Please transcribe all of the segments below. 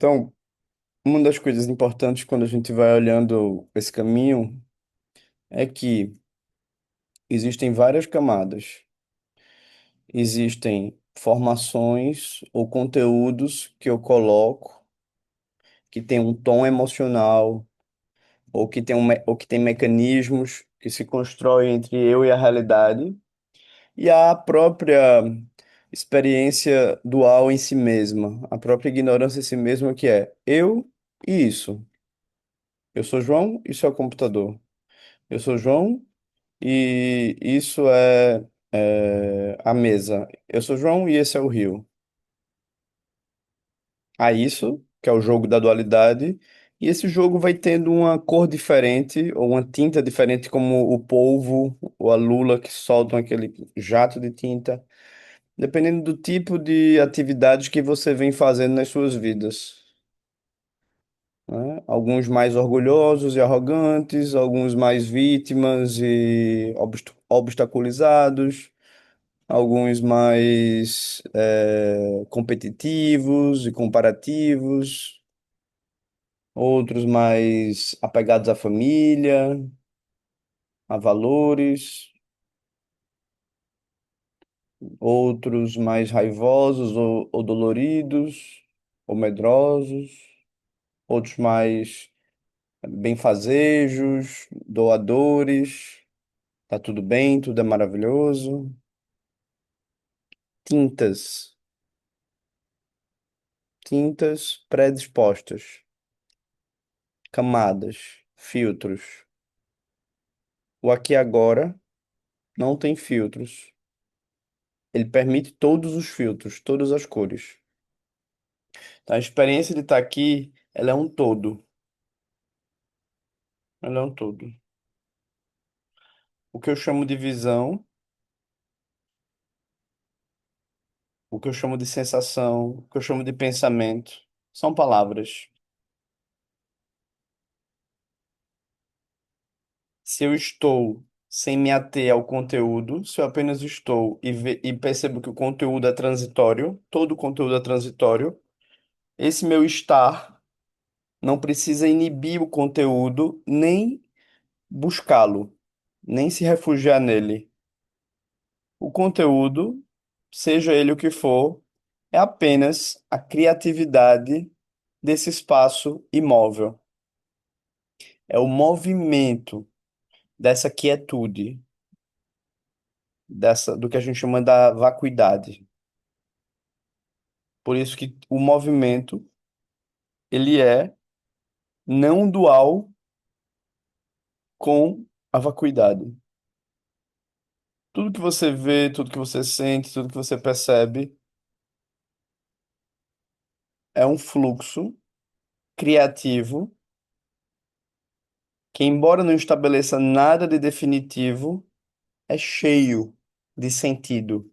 Então, uma das coisas importantes quando a gente vai olhando esse caminho é que existem várias camadas. Existem formações ou conteúdos que eu coloco que tem um tom emocional ou que tem mecanismos que se constroem entre eu e a realidade e a própria experiência dual em si mesma, a própria ignorância em si mesma que é eu e isso. Eu sou João, isso é o computador. Eu sou João e isso é a mesa. Eu sou João e esse é o rio. Há isso, que é o jogo da dualidade, e esse jogo vai tendo uma cor diferente ou uma tinta diferente, como o polvo ou a lula que soltam aquele jato de tinta, dependendo do tipo de atividade que você vem fazendo nas suas vidas, né? Alguns mais orgulhosos e arrogantes, alguns mais vítimas e obstaculizados, alguns mais competitivos e comparativos, outros mais apegados à família, a valores, outros mais raivosos ou doloridos ou medrosos, outros mais benfazejos, doadores. Tá tudo bem, tudo é maravilhoso. Tintas, tintas predispostas, camadas, filtros. O aqui e agora não tem filtros. Ele permite todos os filtros, todas as cores. Então, a experiência de estar aqui, ela é um todo. Ela é um todo. O que eu chamo de visão, o que eu chamo de sensação, o que eu chamo de pensamento, são palavras. Se eu estou sem me ater ao conteúdo, se eu apenas estou e percebo que o conteúdo é transitório, todo o conteúdo é transitório, esse meu estar não precisa inibir o conteúdo, nem buscá-lo, nem se refugiar nele. O conteúdo, seja ele o que for, é apenas a criatividade desse espaço imóvel. É o movimento dessa quietude, do que a gente chama da vacuidade. Por isso que o movimento, ele é não dual com a vacuidade. Tudo que você vê, tudo que você sente, tudo que você percebe é um fluxo criativo que, embora não estabeleça nada de definitivo, é cheio de sentido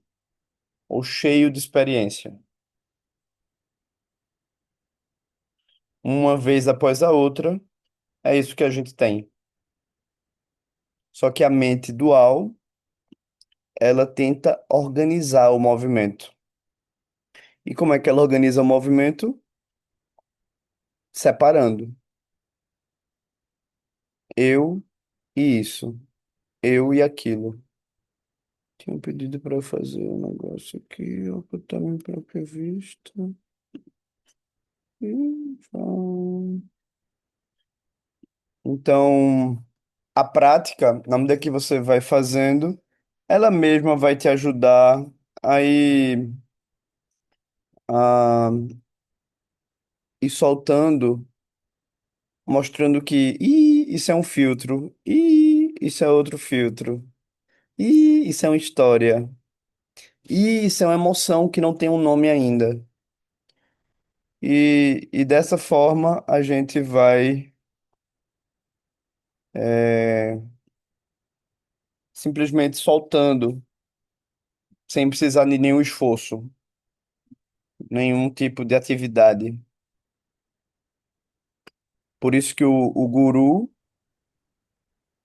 ou cheio de experiência. Uma vez após a outra, é isso que a gente tem. Só que a mente dual, ela tenta organizar o movimento. E como é que ela organiza o movimento? Separando eu e isso, eu e aquilo. Tinha um pedido para fazer um negócio aqui, ocultar minha própria vista. Então, a prática, na medida que você vai fazendo, ela mesma vai te ajudar a a ir soltando, mostrando que, isso é um filtro, isso é outro filtro, isso é uma história, isso é uma emoção que não tem um nome ainda. E dessa forma a gente vai é, simplesmente soltando, sem precisar de nenhum esforço, nenhum tipo de atividade. Por isso que o guru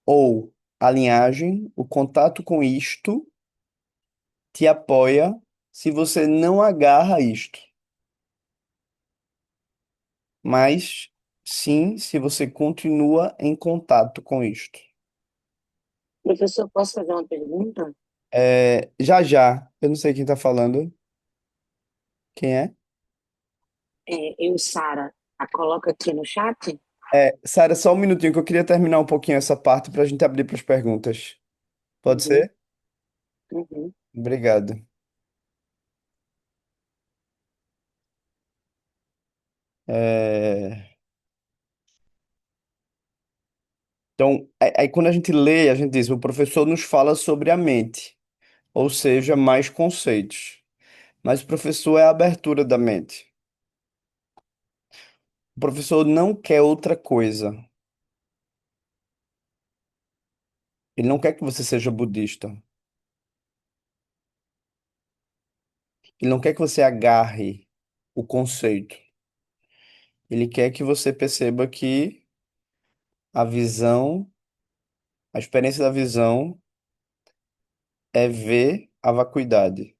ou a linhagem, o contato com isto, te apoia se você não agarra isto. mas sim se você continua em contato com isto. Professor, posso fazer uma pergunta? Já já, eu não sei quem está falando. Quem é? Sara, a coloca aqui no chat? Sara, só um minutinho que eu queria terminar um pouquinho essa parte para a gente abrir para as perguntas. Pode Uhum, ser? uhum. Obrigado. É, Então, aí quando a gente lê, a gente diz, o professor nos fala sobre a mente, ou seja, mais conceitos. Mas o professor é a abertura da mente. O professor não quer outra coisa. Ele não quer que você seja budista. Ele não quer que você agarre o conceito. Ele quer que você perceba que a visão, a experiência da visão é ver a vacuidade.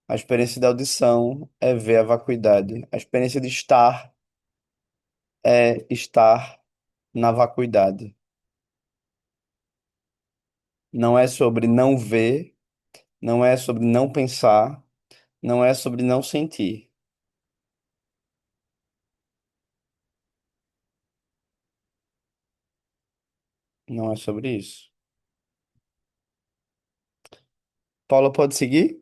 A experiência da audição é ver a vacuidade. A experiência de estar é estar na vacuidade. Não é sobre não ver, não é sobre não pensar, não é sobre não sentir. Não é sobre isso. Paula, pode seguir?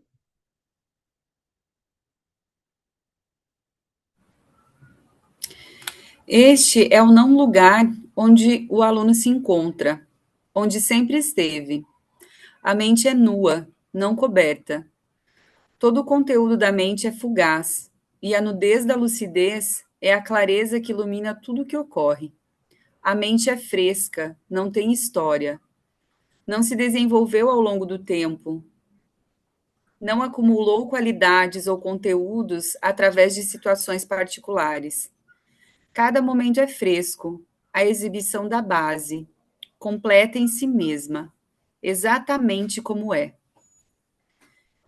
Este é o não lugar onde o aluno se encontra, onde sempre esteve. A mente é nua, não coberta. Todo o conteúdo da mente é fugaz, e a nudez da lucidez é a clareza que ilumina tudo o que ocorre. A mente é fresca, não tem história, não se desenvolveu ao longo do tempo, não acumulou qualidades ou conteúdos através de situações particulares. Cada momento é fresco, a exibição da base, completa em si mesma, exatamente como é.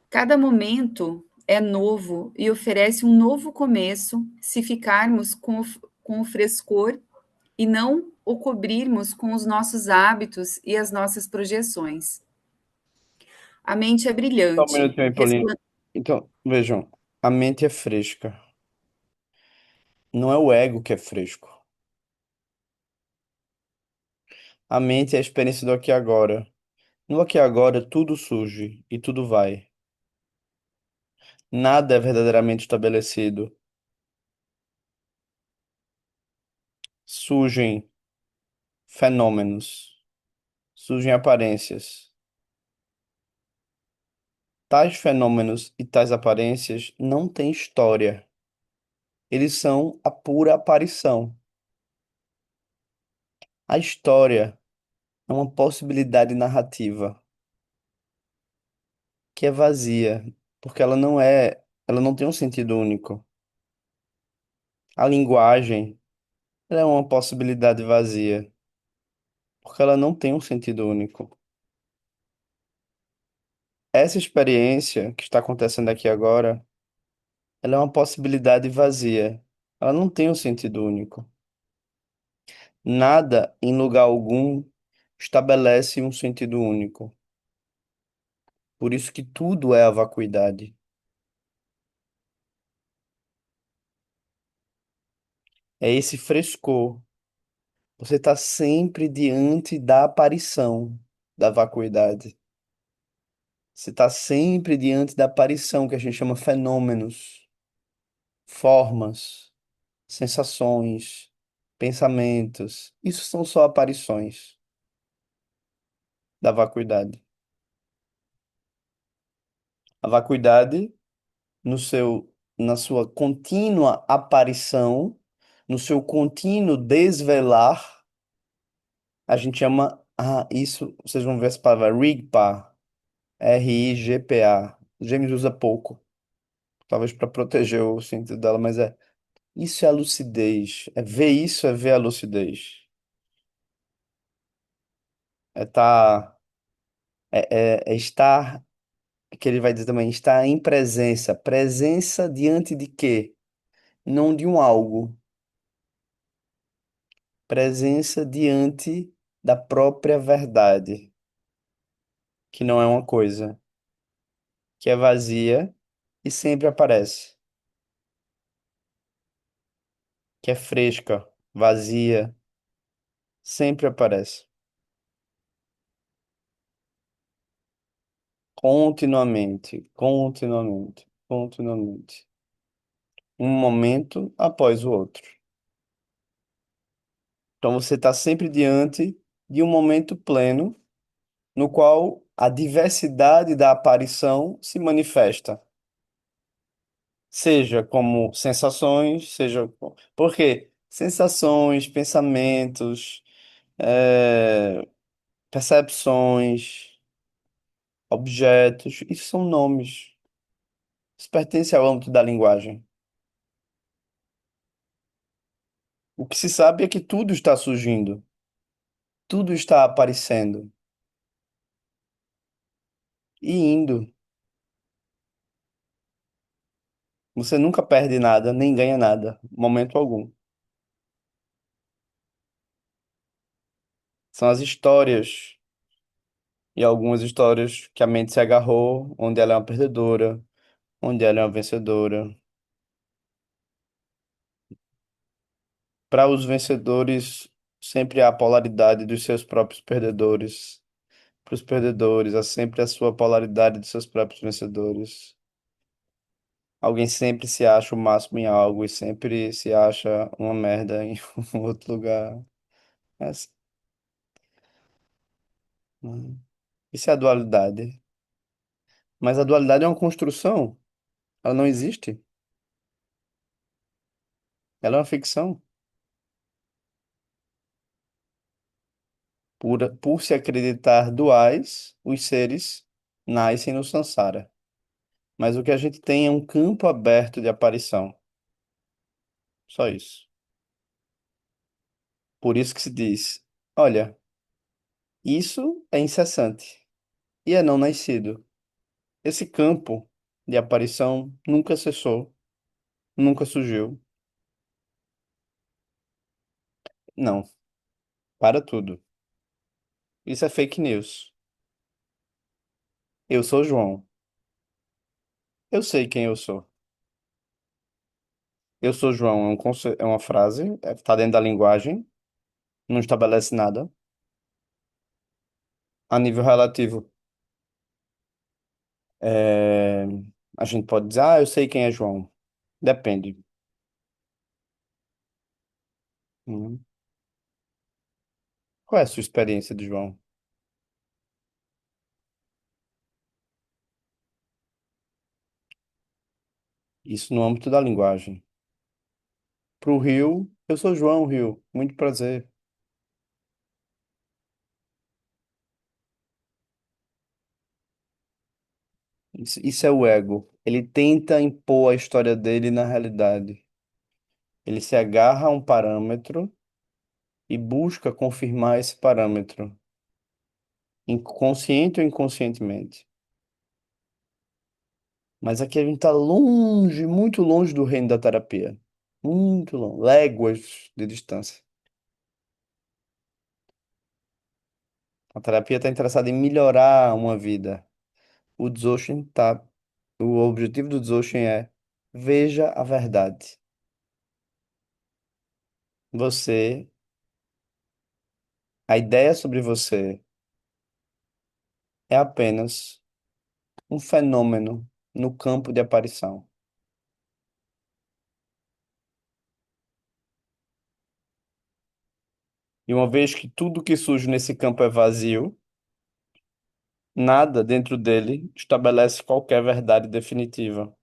Cada momento é novo e oferece um novo começo se ficarmos com o frescor e não o cobrirmos com os nossos hábitos e as nossas projeções. A mente é Só um brilhante, minutinho aí, Paulinho. Então, vejam, a mente é fresca. Não é o ego que é fresco. A mente é a experiência do aqui e agora. No aqui e agora, tudo surge e tudo vai. Nada é verdadeiramente estabelecido. Surgem fenômenos, surgem aparências. Tais fenômenos e tais aparências não têm história. Eles são a pura aparição. A história é uma possibilidade narrativa que é vazia, porque ela não tem um sentido único. A linguagem, ela é uma possibilidade vazia, porque ela não tem um sentido único. Essa experiência que está acontecendo aqui agora, ela é uma possibilidade vazia. Ela não tem um sentido único. Nada, em lugar algum, estabelece um sentido único. Por isso que tudo é a vacuidade. É esse frescor. Você está sempre diante da aparição da vacuidade. Você está sempre diante da aparição que a gente chama fenômenos, formas, sensações, pensamentos. Isso são só aparições da vacuidade. A vacuidade, na sua contínua aparição, no seu contínuo desvelar, a gente chama, isso, vocês vão ver essa palavra, Rigpa, RIGPA. James usa pouco, talvez para proteger o sentido dela, mas isso é a lucidez. É ver isso, é ver a lucidez. É tá, é estar, que ele vai dizer também, estar em presença. Presença diante de quê? Não de um algo. Presença diante da própria verdade, que não é uma coisa, que é vazia e sempre aparece, que é fresca, vazia, sempre aparece, continuamente, continuamente, continuamente, um momento após o outro. Então você está sempre diante de um momento pleno no qual a diversidade da aparição se manifesta, seja como sensações, seja porque sensações, pensamentos, percepções, objetos, isso são nomes. Isso pertence ao âmbito da linguagem. O que se sabe é que tudo está surgindo, tudo está aparecendo e indo. Você nunca perde nada, nem ganha nada, momento algum. São as histórias e algumas histórias que a mente se agarrou, onde ela é uma perdedora, onde ela é uma vencedora. Para os vencedores, sempre há a polaridade dos seus próprios perdedores. Para os perdedores, há sempre a sua polaridade dos seus próprios vencedores. Alguém sempre se acha o máximo em algo e sempre se acha uma merda em um outro lugar. É assim, né? Isso é a dualidade. Mas a dualidade é uma construção. Ela não existe. Ela é uma ficção. Por se acreditar duais, os seres nascem no samsara. Mas o que a gente tem é um campo aberto de aparição. Só isso. Por isso que se diz: olha, isso é incessante e é não nascido. Esse campo de aparição nunca cessou, nunca surgiu. Não, para tudo. Isso é fake news. Eu sou João. Eu sei quem eu sou. Eu sou João é uma frase, está dentro da linguagem, não estabelece nada. A nível relativo, é, a gente pode dizer, eu sei quem é João. Depende. Uhum. Qual é a sua experiência de João? Isso no âmbito da linguagem. Para o Rio, eu sou João Rio. Muito prazer. Isso é o ego. Ele tenta impor a história dele na realidade. Ele se agarra a um parâmetro e busca confirmar esse parâmetro, consciente ou inconscientemente. Mas aqui a gente está longe, muito longe do reino da terapia. Muito longe, léguas de distância. A terapia está interessada em melhorar uma vida. O Dzogchen tá, o objetivo do Dzogchen é veja a verdade. Você, a ideia sobre você é apenas um fenômeno no campo de aparição. E uma vez que tudo que surge nesse campo é vazio, nada dentro dele estabelece qualquer verdade definitiva.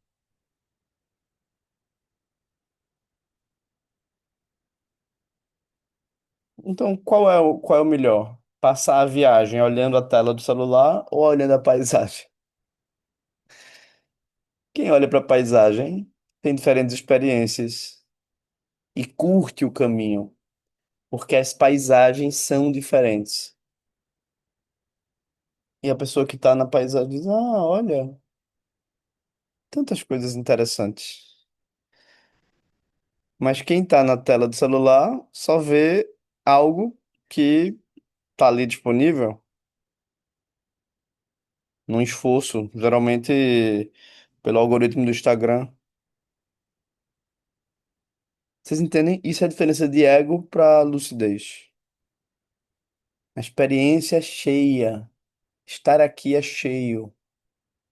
Então, qual é o melhor? Passar a viagem olhando a tela do celular ou olhando a paisagem? Quem olha para a paisagem tem diferentes experiências e curte o caminho, porque as paisagens são diferentes. E a pessoa que está na paisagem diz: olha, tantas coisas interessantes. Mas quem está na tela do celular só vê algo que está ali disponível num esforço, geralmente pelo algoritmo do Instagram. Vocês entendem? Isso é a diferença de ego para lucidez. A experiência é cheia. Estar aqui é cheio.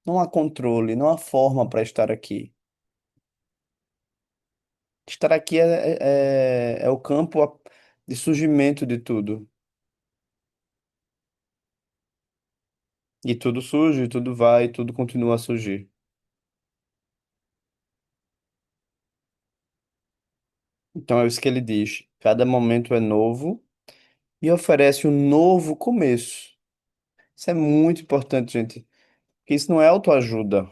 Não há controle, não há forma para estar aqui. Estar aqui é o campo de surgimento de tudo. E tudo surge, tudo vai, tudo continua a surgir. Então é isso que ele diz. Cada momento é novo e oferece um novo começo. Isso é muito importante, gente. Porque isso não é autoajuda,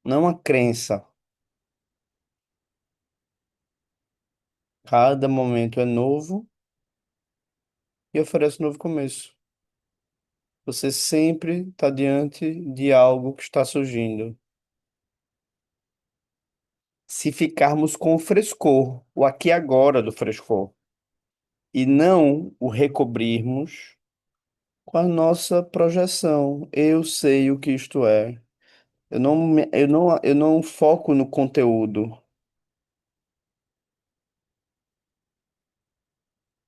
não é uma crença. Cada momento é novo e oferece um novo começo. Você sempre está diante de algo que está surgindo. Se ficarmos com o frescor, o aqui e agora do frescor, e não o recobrirmos com a nossa projeção. Eu sei o que isto é. Eu não foco no conteúdo.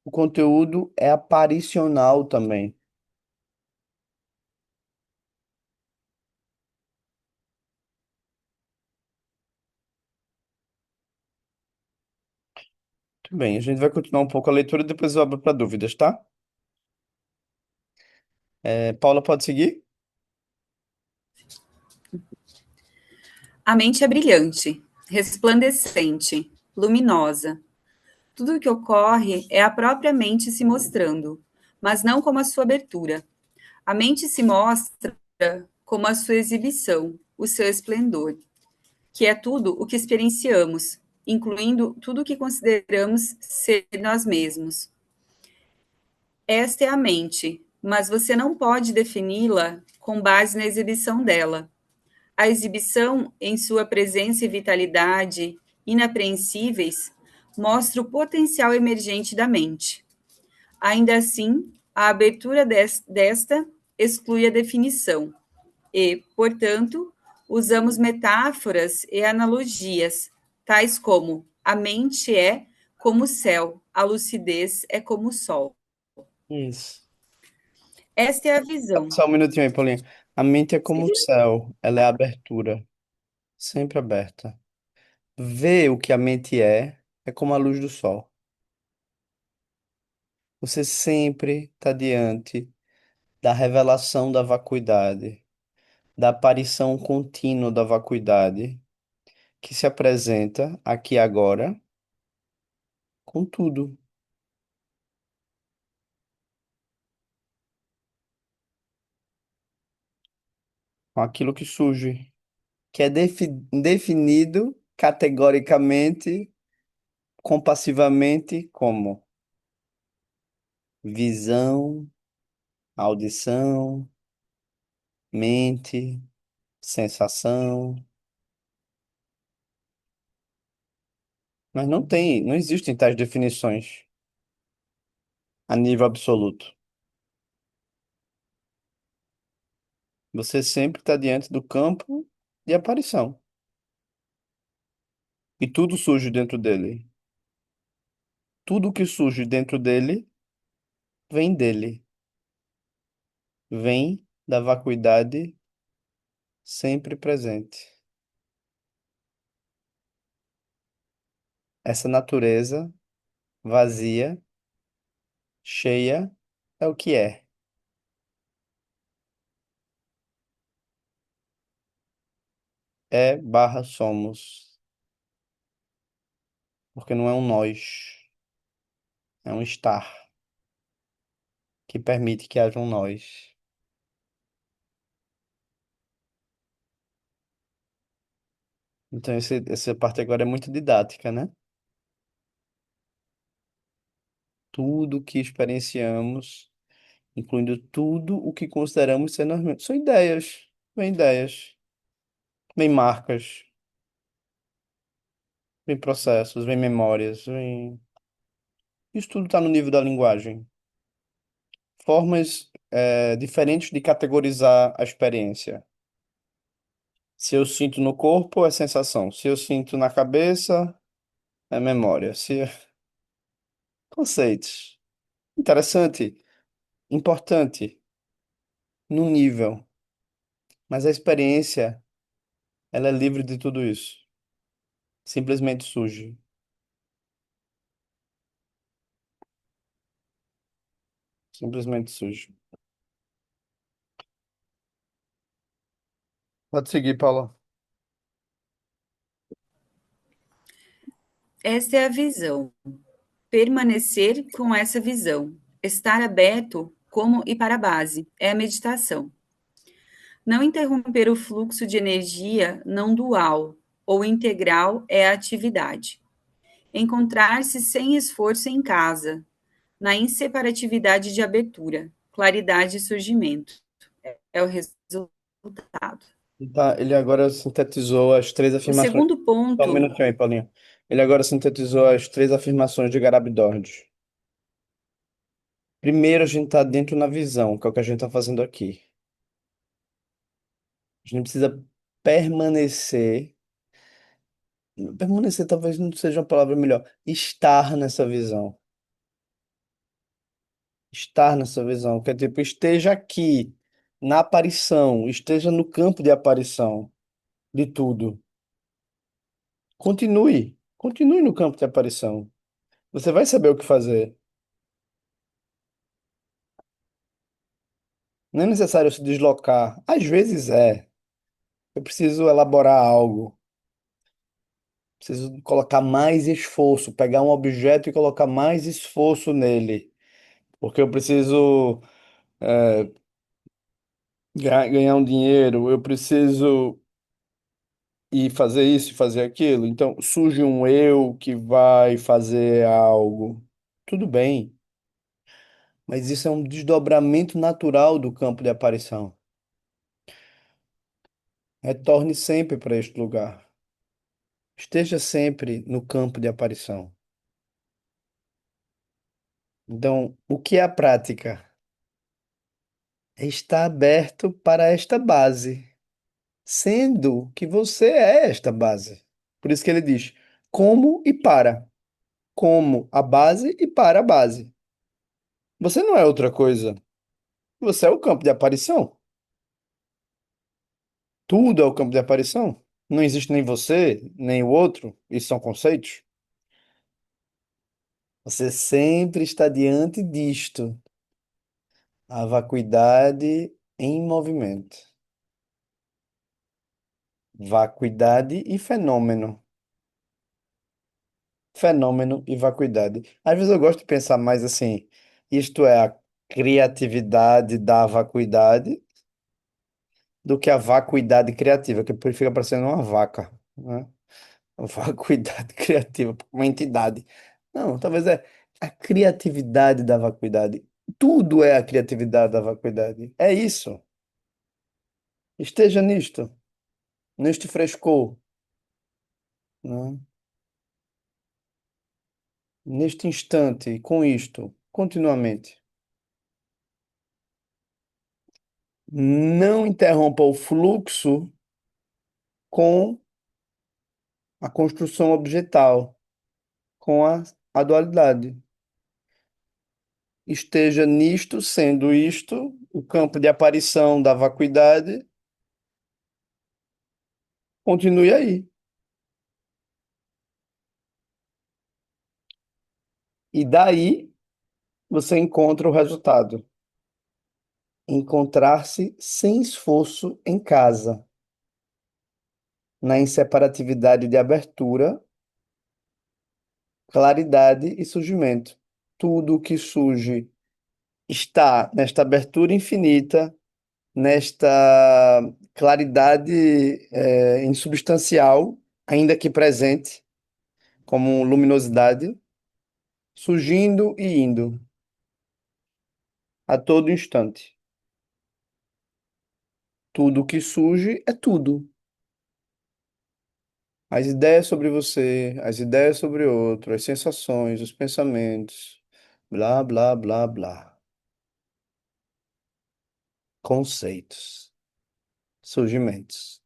O conteúdo é aparicional também. Muito bem, a gente vai continuar um pouco a leitura e depois eu abro para dúvidas, tá? Paula, pode seguir? A mente é brilhante, resplandecente, luminosa. Tudo o que ocorre é a própria mente se mostrando, mas não como a sua abertura. A mente se mostra como a sua exibição, o seu esplendor, que é tudo o que experienciamos, incluindo tudo o que consideramos ser nós mesmos. Esta é a mente, mas você não pode defini-la com base na exibição dela. A exibição, em sua presença e vitalidade inapreensíveis, mostra o potencial emergente da mente. Ainda assim, a abertura desta exclui a definição e, portanto, usamos metáforas e analogias, tais como a mente é como o céu, a lucidez é como o sol. Isso. Esta é a visão. Só um minutinho aí, Paulinha. A mente é como o Sim. céu, ela é abertura, sempre aberta. Ver o que a mente é como a luz do sol. Você sempre está diante da revelação da vacuidade, da aparição contínua da vacuidade, que se apresenta aqui e agora com tudo, com aquilo que surge, que é definido categoricamente, compassivamente como visão, audição, mente, sensação, mas não existem tais definições a nível absoluto. Você sempre está diante do campo de aparição. E tudo surge dentro dele. Tudo que surge dentro dele vem dele. Vem da vacuidade sempre presente. Essa natureza vazia, cheia, é o que é. É barra somos. Porque não é um nós, é um estar que permite que haja um nós. Então, essa parte agora é muito didática, né? Tudo que experienciamos, incluindo tudo o que consideramos ser nós mesmos. São ideias, bem marcas. vem processos, vem memórias, vem. Isso tudo está no nível da linguagem. Formas, diferentes de categorizar a experiência. Se eu sinto no corpo, é sensação. Se eu sinto na cabeça, é memória. Se... Conceitos. Interessante, importante, no nível. Mas a experiência, ela é livre de tudo isso. Simplesmente surge. Simplesmente surge. Pode seguir, Paula. Esta é a visão. Permanecer com essa visão. Estar aberto como ir para a base. É a meditação. Não interromper o fluxo de energia não dual ou integral é a atividade. Encontrar-se sem esforço em casa, na inseparatividade de abertura, claridade e surgimento. É o resultado. Tá, ele agora sintetizou as três O afirmações. segundo Só um ponto, minutinho aí, Paulinho. Ele agora sintetizou as três afirmações de Garabandordi. Primeiro, a gente está dentro na visão, que é o que a gente está fazendo aqui. A gente precisa permanecer. Permanecer talvez não seja uma palavra melhor. Estar nessa visão. Estar nessa visão. Que é tipo, esteja aqui, na aparição, esteja no campo de aparição de tudo. Continue. Continue no campo de aparição. Você vai saber o que fazer. Não é necessário se deslocar. Às vezes é. Eu preciso elaborar algo. Preciso colocar mais esforço, pegar um objeto e colocar mais esforço nele. Porque eu preciso ganhar um dinheiro, eu preciso ir fazer isso e fazer aquilo. Então surge um eu que vai fazer algo. Tudo bem, mas isso é um desdobramento natural do campo de aparição. Retorne sempre para este lugar. Esteja sempre no campo de aparição. Então, o que é a prática? É estar aberto para esta base, sendo que você é esta base. Por isso que ele diz: como e para. Como a base e para a base. Você não é outra coisa. Você é o campo de aparição. Tudo é o campo de aparição. Não existe nem você, nem o outro. Isso são conceitos. Você sempre está diante disto. A vacuidade em movimento. Vacuidade e fenômeno. Fenômeno e vacuidade. Às vezes eu gosto de pensar mais assim, isto é a criatividade da vacuidade do que a vacuidade criativa, que fica parecendo uma vaca, né? Vacuidade criativa, uma entidade. Não, talvez é a criatividade da vacuidade. Tudo é a criatividade da vacuidade. É isso. Esteja nisto, neste frescor, né? Neste instante, com isto, continuamente. Não interrompa o fluxo com a construção objetal, com a dualidade. Esteja nisto, sendo isto, o campo de aparição da vacuidade, continue aí. E daí você encontra o resultado. Encontrar-se sem esforço em casa, na inseparatividade de abertura, claridade e surgimento. Tudo o que surge está nesta abertura infinita, nesta claridade insubstancial, ainda que presente, como luminosidade, surgindo e indo a todo instante. Tudo que surge é tudo. As ideias sobre você, as ideias sobre outro, as sensações, os pensamentos, blá, blá, blá, blá. Conceitos, surgimentos.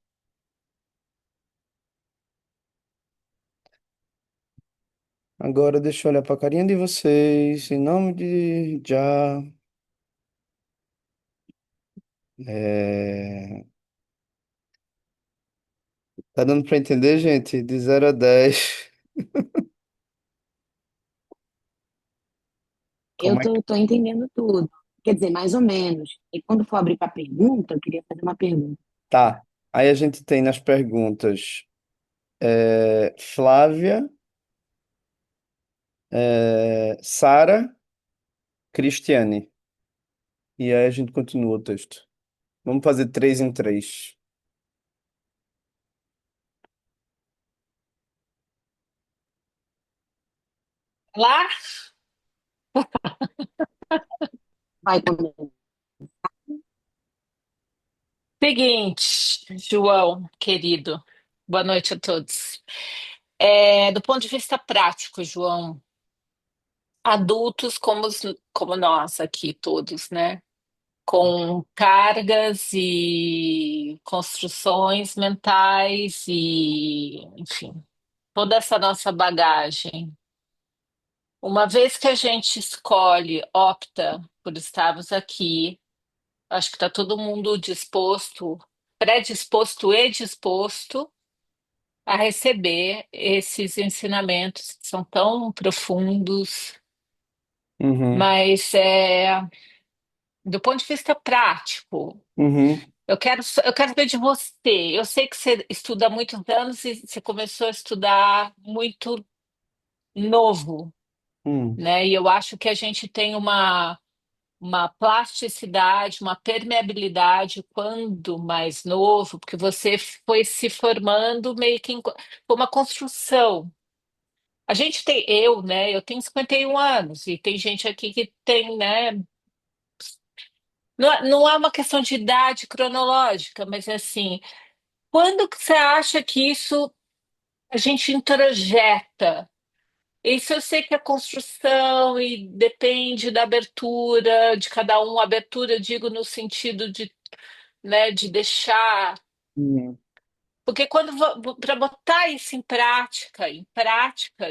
Agora deixa eu olhar para a carinha de vocês, em nome de já. É... Tá dando para entender, gente? De 0 a 10. Eu Como é que tô entendendo tudo. Quer dizer, mais ou menos. E quando for abrir para pergunta, eu queria fazer uma pergunta. tá? Aí a gente tem nas perguntas Flávia, Sara, Cristiane. E aí a gente continua o texto. Vamos fazer 3 em 3. Lá, Vai comigo. seguinte, João, querido, boa noite a todos. Do ponto de vista prático, João, adultos como nós aqui todos, né? Com cargas e construções mentais e, enfim, toda essa nossa bagagem. Uma vez que a gente escolhe, opta por estarmos aqui, acho que está todo mundo disposto, predisposto e disposto a receber esses ensinamentos que são tão profundos, Uhum, mas do ponto de vista prático, uhum, eu quero saber de você. Eu sei que você estuda há muitos anos e você começou a estudar muito novo, uhum, né? E eu acho que a gente tem uma plasticidade, uma permeabilidade quando mais novo, porque você foi se formando meio que foi uma construção. A gente tem, eu, né? Eu tenho 51 anos e tem gente aqui que tem, né? Não é uma questão de idade cronológica, mas é assim, quando que você acha que isso a gente introjeta? Isso eu sei que é construção e depende da abertura de cada um. Abertura, eu digo no sentido de, né, de deixar. uhum, Porque quando para botar isso em prática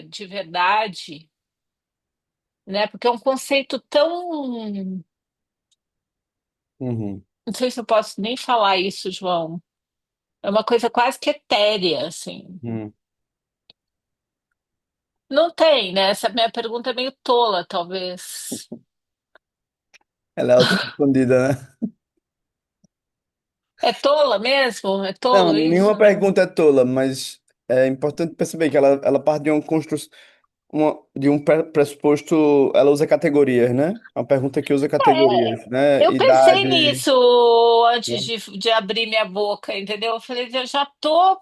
de verdade, né? Porque é um conceito tão, uhum, não sei se eu posso nem falar isso, João. É uma coisa quase que etérea, assim. uhum. Não tem, né? Essa minha pergunta é meio tola, talvez. Ela é auto-respondida, né? É tola mesmo? É Não, tolo nenhuma isso? pergunta é tola, mas é importante perceber que ela parte de uma construção, de um pressuposto, ela usa categorias, né? Uma pergunta que usa categorias, né? Eu pensei Idade, nisso antes né? de abrir minha boca, entendeu? Eu falei, eu já tô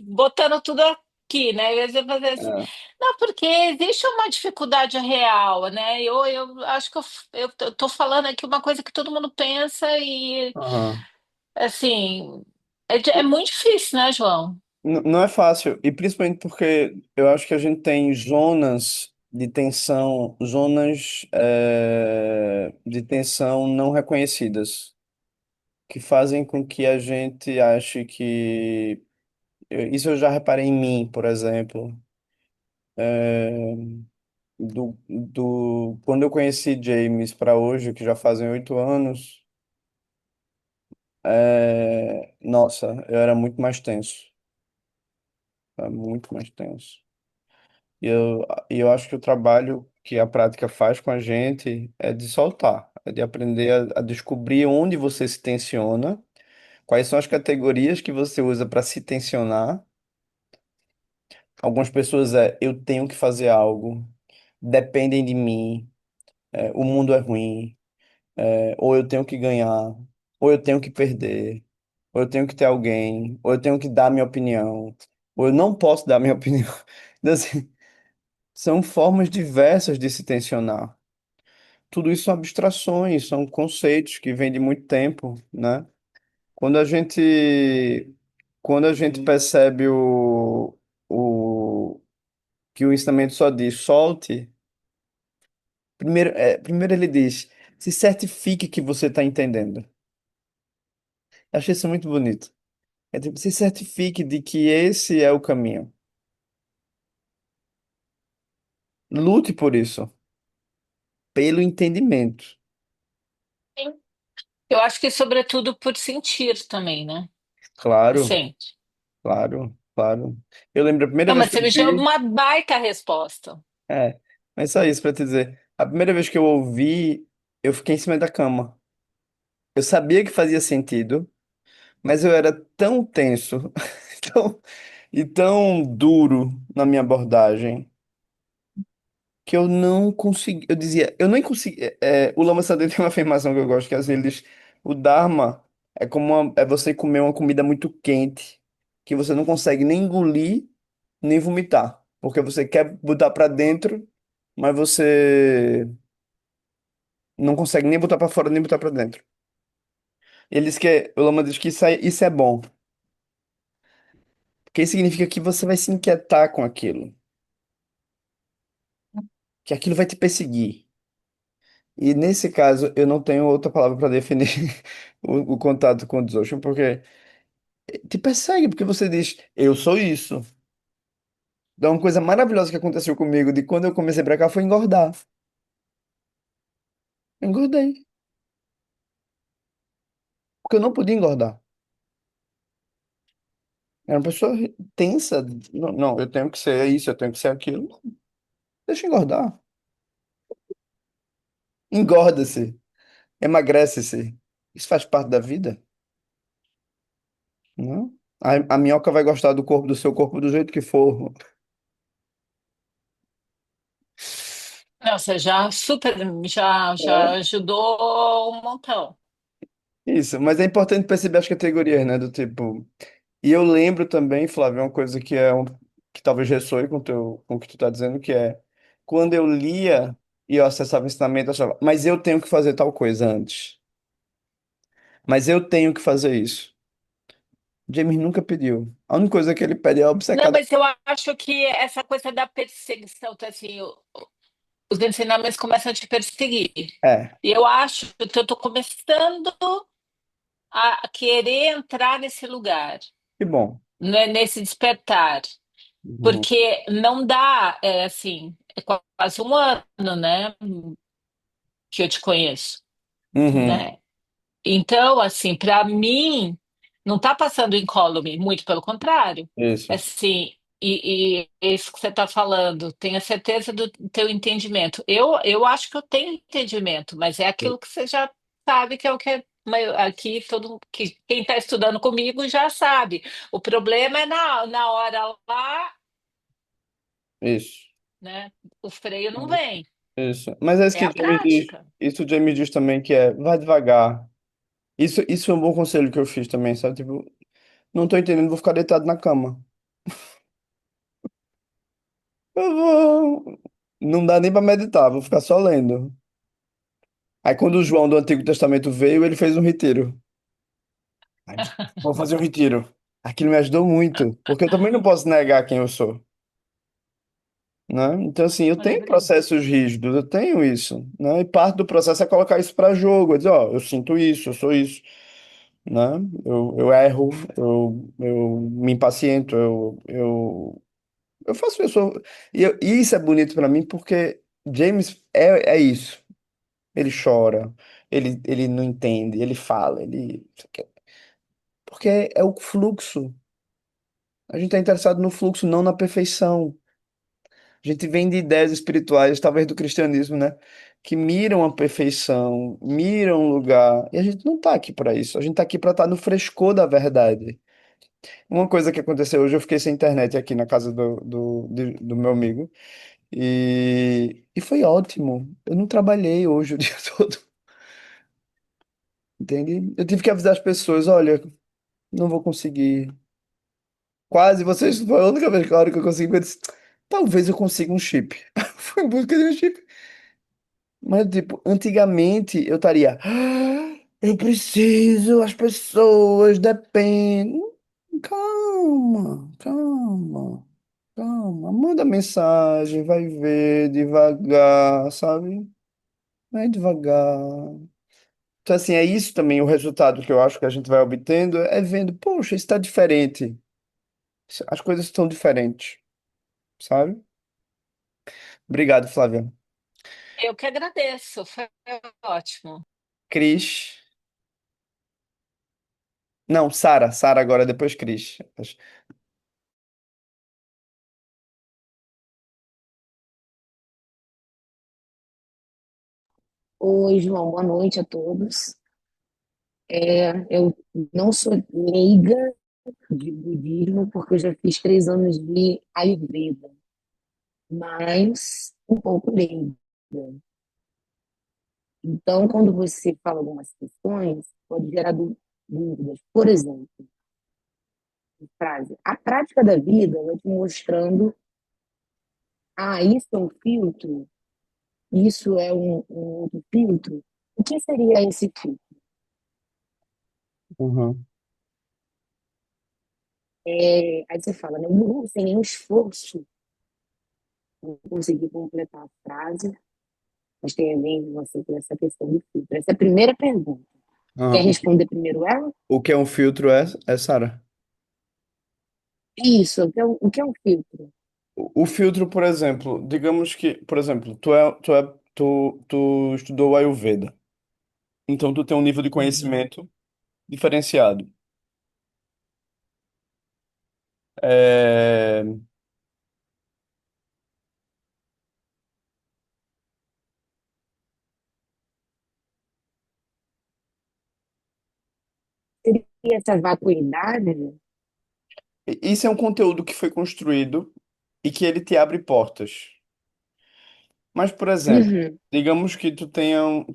botando tudo aqui, né? E eu falei assim, É, não, porque existe uma dificuldade real, né? Eu acho que eu tô falando aqui uma coisa que todo mundo pensa e, aham. assim, é muito difícil, né, João? Não é fácil, e principalmente porque eu acho que a gente tem zonas de tensão, zonas de tensão não reconhecidas, que fazem com que a gente ache que. Isso eu já reparei em mim, por exemplo. Quando eu conheci James para hoje, que já fazem 8 anos, nossa, eu era muito mais tenso. Era muito mais tenso. E eu acho que o trabalho que a prática faz com a gente é de soltar, é de aprender a descobrir onde você se tensiona, quais são as categorias que você usa para se tensionar. Algumas pessoas eu tenho que fazer algo, dependem de mim, o mundo é ruim, ou eu tenho que ganhar, ou eu tenho que perder, ou eu tenho que ter alguém, ou eu tenho que dar minha opinião, ou eu não posso dar minha opinião. Então, assim, são formas diversas de se tensionar. Tudo isso são abstrações, são conceitos que vêm de muito tempo, né? Quando a gente quando a gente percebe o, que o ensinamento só diz solte, primeiro ele diz, se certifique que você está entendendo. Eu achei isso muito bonito. É tipo, se certifique de que esse é o caminho. Lute por isso, pelo entendimento. Sim. Eu acho que, sobretudo, por sentir também, né? Você Claro, sente. claro, claro. Eu lembro a primeira Não, vez mas que você eu me deu vi. uma baita resposta. Mas só isso pra te dizer. A primeira vez que eu ouvi, eu fiquei em cima da cama. Eu sabia que fazia sentido, mas eu era tão tenso, tão, e tão duro na minha abordagem, que eu não consegui. Eu dizia, eu nem consegui. O Lama Sadhya tem uma afirmação que eu gosto, que é assim, ele diz: o Dharma é você comer uma comida muito quente, que você não consegue nem engolir, nem vomitar, porque você quer botar pra dentro, mas você não consegue nem botar pra fora, nem botar pra dentro. Ele diz o Lama diz que isso é bom, porque isso significa que você vai se inquietar com aquilo, que aquilo vai te perseguir. E nesse caso, eu não tenho outra palavra para definir o contato com o Devotion, porque te persegue, porque você diz, eu sou isso. Então, uma coisa maravilhosa que aconteceu comigo de quando eu comecei pra cá foi engordar. Eu engordei, porque eu não podia engordar. Era uma pessoa tensa. Não, não, eu tenho que ser isso, eu tenho que ser aquilo. Deixa eu engordar. Engorda-se, emagrece-se. Isso faz parte da vida, não? A minhoca vai gostar do corpo do seu corpo do jeito que for. Não, você já super, já É. ajudou um montão. Isso, mas é importante perceber as categorias, né? Do tipo. E eu lembro também, Flávio, uma coisa que talvez ressoe com o que tu tá dizendo, que é quando eu lia e eu acessava o ensinamento, eu achava, mas eu tenho que fazer tal coisa antes. Mas eu tenho que fazer isso. James nunca pediu. A única coisa que ele pede é Não, obcecada. mas eu acho que essa coisa da perseguição, tá, assim, os ensinamentos começam a te perseguir. É, E eu acho que eu estou começando a querer entrar nesse lugar, que bom. né, nesse despertar. Uhum. Porque não dá, assim, é quase um ano, né, que eu te conheço, Uhum. né? Então, assim, para mim, não está passando incólume, muito pelo contrário. Isso, Assim, e isso que você está falando, tenha certeza do teu entendimento. Eu acho que eu tenho entendimento, mas é aquilo que você já sabe que é o que aqui todo que quem está estudando comigo já sabe. O problema é na hora lá, isso, né? O freio não vem, isso. Mas é isso é que a Jamie diz. prática. Isso o Jamie diz também, que é, vai devagar. Isso foi um bom conselho que eu fiz também, sabe? Tipo, não tô entendendo, vou ficar deitado na cama. Eu vou. Não dá nem pra meditar, vou ficar só lendo. Aí quando o João do Antigo Testamento veio, ele fez um retiro. Aí, vou fazer um retiro. Aquilo me ajudou muito, porque eu também não posso negar quem eu sou, né? Então, assim, eu tenho Maravilhoso. processos rígidos, eu tenho isso, né? E parte do processo é colocar isso para jogo, é dizer, ó, eu sinto isso, eu sou isso, né? Eu erro, eu me impaciento, eu faço isso. E isso é bonito para mim porque James é isso. Ele chora, ele não entende, ele fala, porque é o fluxo. A gente está interessado no fluxo, não na perfeição. A gente vem de ideias espirituais, talvez do cristianismo, né? Que miram a perfeição, miram o lugar. E a gente não está aqui para isso. A gente está aqui para estar no frescor da verdade. Uma coisa que aconteceu hoje, eu fiquei sem internet aqui na casa do meu amigo. E foi ótimo. Eu não trabalhei hoje o dia todo, entende? Eu tive que avisar as pessoas, olha, não vou conseguir. Quase vocês, foi a única vez que a hora que eu consegui, eu disse, talvez eu consiga um chip. Fui em busca de um chip. Mas, tipo, antigamente eu estaria, "Ah, eu preciso, as pessoas dependem." Calma, calma, calma. Manda mensagem, vai ver devagar, sabe? Vai devagar. Então, assim, é isso também o resultado que eu acho que a gente vai obtendo, é vendo, poxa, isso está diferente. As coisas estão diferentes, sabe? Obrigado, Flávia. Eu que agradeço, foi ótimo. Cris. Não, Sara. Sara agora, depois Cris. Oi, João, boa noite a todos. Eu não sou leiga de budismo, porque eu já fiz 3 anos de Ayurveda, mas um pouco leiga. Então, quando você fala algumas questões, pode gerar dúvidas. Por exemplo, frase, a prática da vida vai te mostrando, isso é um filtro, isso é um outro filtro. O que seria esse filtro? Uhum. Aí você fala, né? Não, sem nenhum esforço, não consegui completar a frase, mas tem a ver com você por essa questão do filtro. Essa é a primeira pergunta. Quer Uhum. responder primeiro ela? O que é um filtro é Sara? Isso, o que é um filtro? O filtro, por exemplo, digamos que, por exemplo, tu estudou Ayurveda. Então tu tem um nível de Uhum. conhecimento diferenciado. É, Seria essa vacuidade? Isso é um conteúdo que foi construído e que ele te abre portas. Mas, por exemplo, Uhum, digamos que tu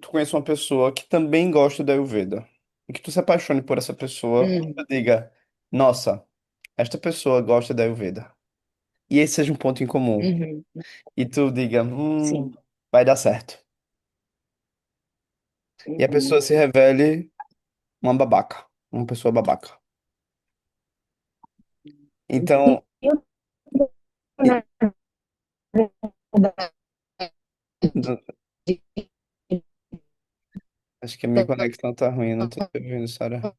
conheça uma pessoa que também gosta da Ayurveda e que tu se apaixone por essa pessoa e uhum, tu diga, nossa, esta pessoa gosta da Ayurveda. E esse seja um ponto em comum. uhum, E tu diga, sim, vai dar certo. E a uhum. pessoa se revele uma babaca, uma pessoa babaca. Então, Eu, e- na verdade, acho que a minha conexão tá ruim, eu não tô te ouvindo, Sara.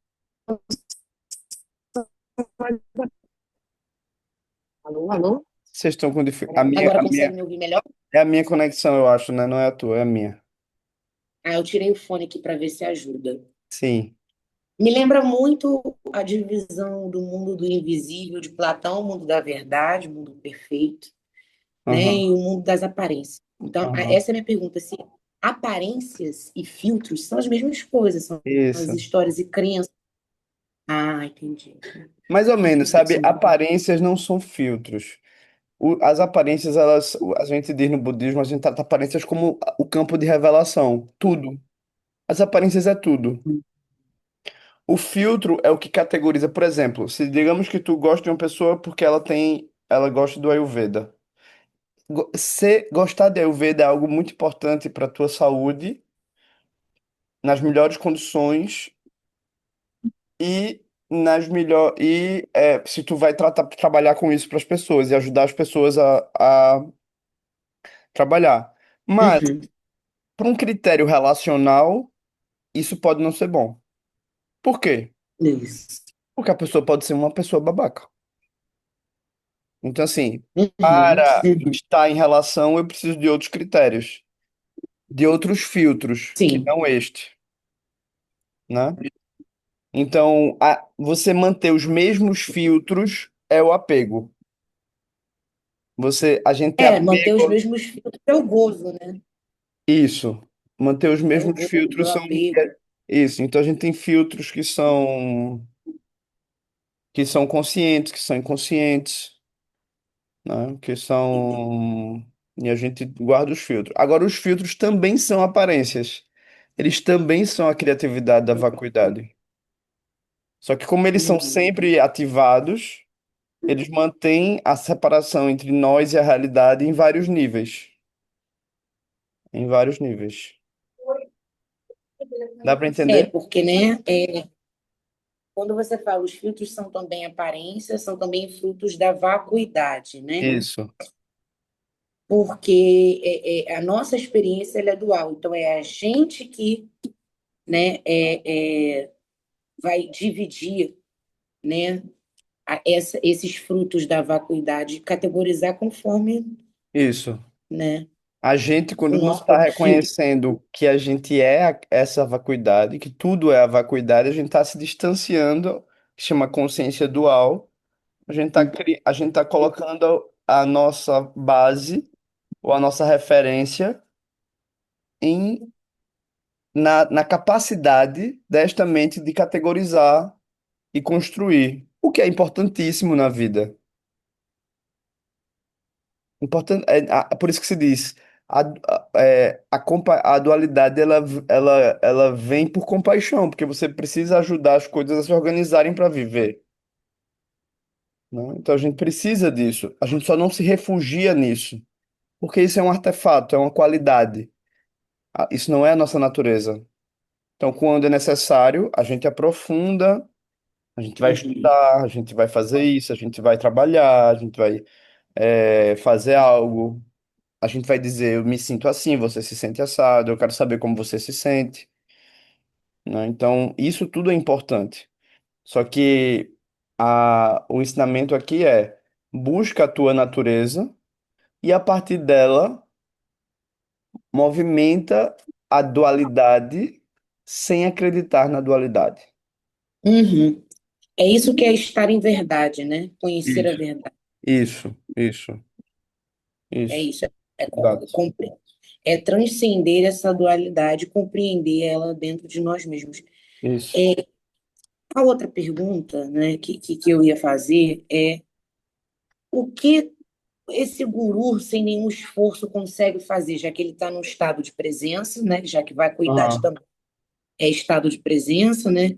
alô, alô? Vocês estão com dificuldade. Agora consegue me ouvir melhor? É a minha conexão, eu acho, né? Não é a tua, é a minha. Eu tirei o fone aqui para ver se ajuda. Sim. Me lembra muito a divisão do mundo do invisível de Platão, o mundo da verdade, o mundo perfeito, né? Aham. E o mundo das aparências. Então, Aham. essa é a minha pergunta: se aparências e filtros são as mesmas coisas, são as Isso. histórias e crenças. Entendi. Mais ou Entendi menos, um pouco sabe? sobre isso. Aparências não são filtros. As aparências, a gente diz no budismo, a gente trata aparências como o campo de revelação. Tudo. As aparências é tudo. O filtro é o que categoriza, por exemplo, se digamos que tu gosta de uma pessoa porque ela gosta do Ayurveda. Gostar de Ayurveda é algo muito importante para a tua saúde, nas melhores condições e se tu vai trabalhar com isso para as pessoas e ajudar as pessoas a trabalhar. Mas Uhum. para um critério relacional, isso pode não ser bom. Por quê? Isso. Porque a pessoa pode ser uma pessoa babaca. Então, assim, Uhum. para Uhum. estar em relação, eu preciso de outros critérios, de outros filtros, que Sim. não este, né? Então, você manter os mesmos filtros é o apego. A gente tem Manter os apego. mesmos filtros é o gozo, né? Isso. Manter os É o mesmos gozo, é filtros o são. apego. Isso. Então, a gente tem filtros que são conscientes, que são inconscientes, né? Que são. E a gente guarda os filtros. Agora, os filtros também são aparências. Eles também são a criatividade da vacuidade. Só que, como eles são Uhum. sempre ativados, eles mantêm a separação entre nós e a realidade em vários níveis. Em vários níveis. Dá para entender? Porque, né? quando você fala os filtros são também aparência, são também frutos da vacuidade, né? Isso, Porque a nossa experiência ela é dual, então é a gente que, né, vai dividir, né, esses frutos da vacuidade, categorizar conforme, isso. né, A gente, o quando não nosso está perfil. reconhecendo que a gente é essa vacuidade, que tudo é a vacuidade, a gente está se distanciando, que chama consciência dual. A gente tá colocando a nossa base ou a nossa referência em, na capacidade desta mente de categorizar e construir, o que é importantíssimo na vida. Importante, por isso que se diz, a dualidade ela vem por compaixão, porque você precisa ajudar as coisas a se organizarem para viver, né? Então a gente precisa disso, a gente só não se refugia nisso, porque isso é um artefato, é uma qualidade. Isso não é a nossa natureza. Então, quando é necessário, a gente aprofunda, a gente vai Uhum. estudar, a gente vai fazer isso, a gente vai trabalhar, a gente vai fazer algo. A gente vai dizer, eu me sinto assim, você se sente assado, eu quero saber como você se sente, né? Então, isso tudo é importante. Só que o ensinamento aqui é busca a tua natureza e a partir dela movimenta a dualidade sem acreditar na dualidade. Uhum. É isso que é estar em verdade, né? Conhecer a Isso, verdade. isso, É isso. isso. É, Exato. é transcender essa dualidade, compreender ela dentro de nós mesmos. Isso. A outra pergunta, né, que eu ia fazer é o que esse guru, sem nenhum esforço, consegue fazer, já que ele está no estado de presença, né, já que vacuidade Aham. também é estado de presença, né?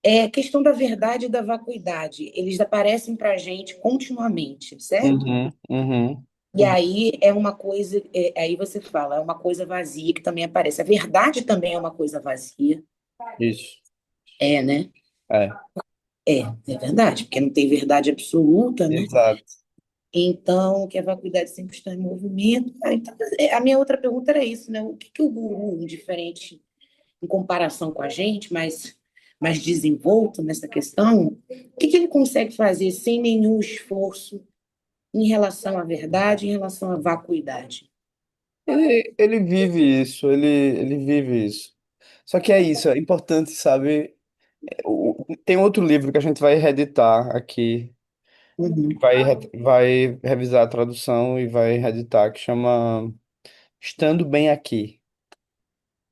É a questão da verdade e da vacuidade. Eles aparecem para a gente continuamente, certo? Uhum, uhum, E uhum. aí é uma coisa, aí você fala, é uma coisa vazia que também aparece. A verdade também é uma coisa vazia, Isso. é, né? É, É verdade, porque não tem verdade absoluta, né? exato. Então, que a vacuidade sempre está em movimento. Então, a minha outra pergunta era isso, né? O que que o guru, diferente em comparação com a gente, mais desenvolto nessa questão, o que que ele consegue fazer sem nenhum esforço em relação à verdade, em relação à vacuidade? Ele vive isso, ele vive isso. Só que é isso, é importante, sabe? Tem outro livro que a gente vai reeditar aqui, Uhum, vai revisar a tradução e vai reeditar, que chama Estando Bem Aqui.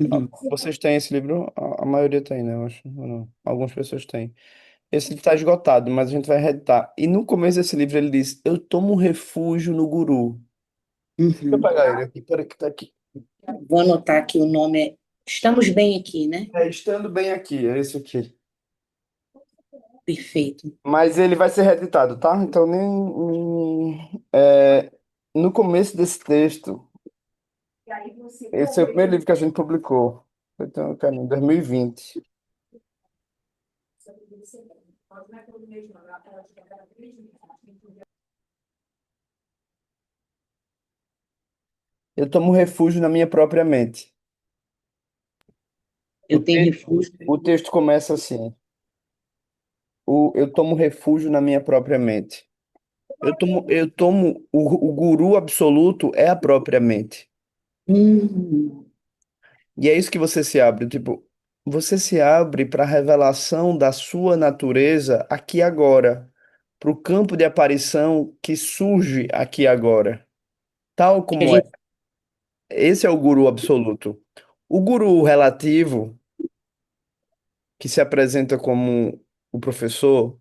uhum, Vocês têm esse livro? A maioria tem, né? Eu acho. Ou não. Algumas pessoas têm. Esse livro está esgotado, mas a gente vai reeditar. E no começo desse livro ele diz: Eu tomo refúgio no guru. Deixa eu uhum. pegar ele aqui, peraí que tá aqui. Vou anotar que o nome é Estamos Bem Aqui, né? É, Estando Bem Aqui, é esse aqui. Perfeito. Mas ele vai ser reeditado, tá? Então no começo desse texto, esse é o primeiro livro que a gente publicou. Então, cara, em 2020. Eu tomo refúgio na minha própria mente. O, Eu tenho te- refúgio. o texto começa assim: eu tomo refúgio na minha própria mente. O guru absoluto é a própria mente. Hum, E é isso que você se abre, tipo, você se abre para a revelação da sua natureza aqui e agora, para o campo de aparição que surge aqui e agora, tal que a como é. gente, Esse é o guru absoluto. O guru relativo, que se apresenta como o professor,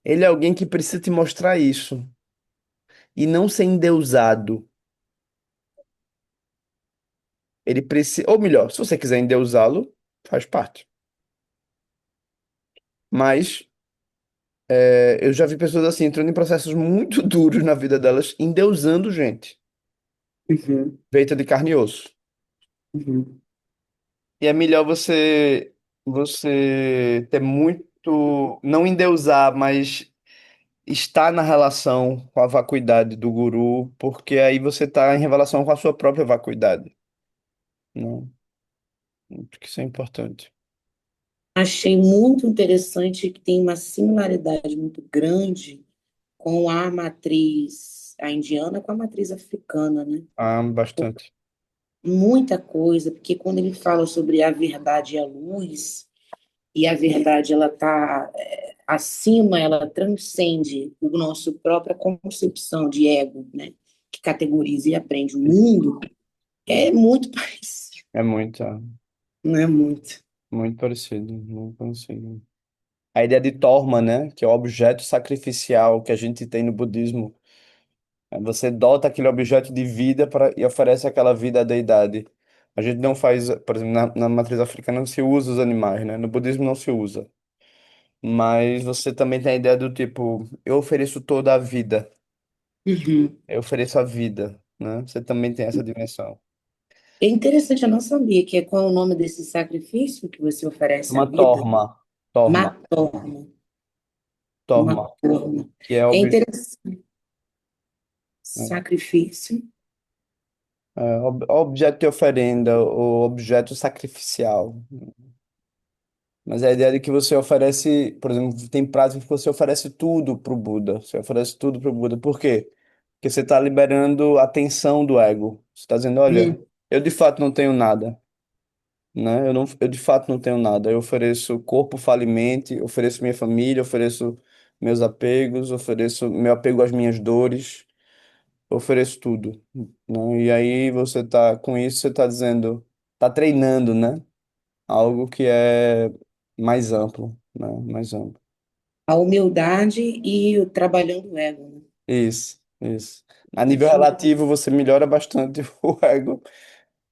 ele é alguém que precisa te mostrar isso e não ser endeusado. Ele precisa, ou melhor, se você quiser endeusá-lo, faz parte. Mas eu já vi pessoas assim entrando em processos muito duros na vida delas, endeusando gente, uhum, feita de carne e osso. uhum, E é melhor você ter muito tu não endeusar, mas estar na relação com a vacuidade do guru, porque aí você está em relação com a sua própria vacuidade, né? Acho que isso é importante. Achei muito interessante que tem uma similaridade muito grande com a matriz, a indiana com a matriz africana, né? Ah, bastante. Muita coisa, porque quando ele fala sobre a verdade e a luz, e a verdade ela está acima, ela transcende o nosso própria concepção de ego, né? Que categoriza e aprende o mundo, é muito parecido, É muito, não é muito. muito parecido, muito parecido. A ideia de torma, né? Que é o objeto sacrificial que a gente tem no budismo. Você dota aquele objeto de vida e oferece aquela vida à deidade. A gente não faz, por exemplo, na matriz africana não se usa os animais, né? No budismo não se usa. Mas você também tem a ideia do tipo, eu ofereço toda a vida, Uhum. eu ofereço a vida, né? Você também tem essa dimensão. É interessante, eu não sabia que é qual é o nome desse sacrifício que você oferece à Uma vida. torma, Matorma, uma torma, torma. que é, É interessante. né, Sacrifício. objeto de oferenda, ou objeto sacrificial. Mas é a ideia de que você oferece, por exemplo, tem prática que você oferece tudo para o Buda. Você oferece tudo para o Buda. Por quê? Porque você está liberando a tensão do ego. Você está dizendo, olha, Hum. eu de fato não tenho nada, né? Eu de fato não tenho nada. Eu ofereço corpo falimente, ofereço minha família, ofereço meus apegos, ofereço meu apego às minhas dores, ofereço tudo, né? E aí você tá com isso, você está dizendo, está treinando, né? Algo que é mais amplo, né? Mais amplo. A humildade e o trabalhando o ego, né? Isso. A nível Achei relativo, você melhora bastante o ego,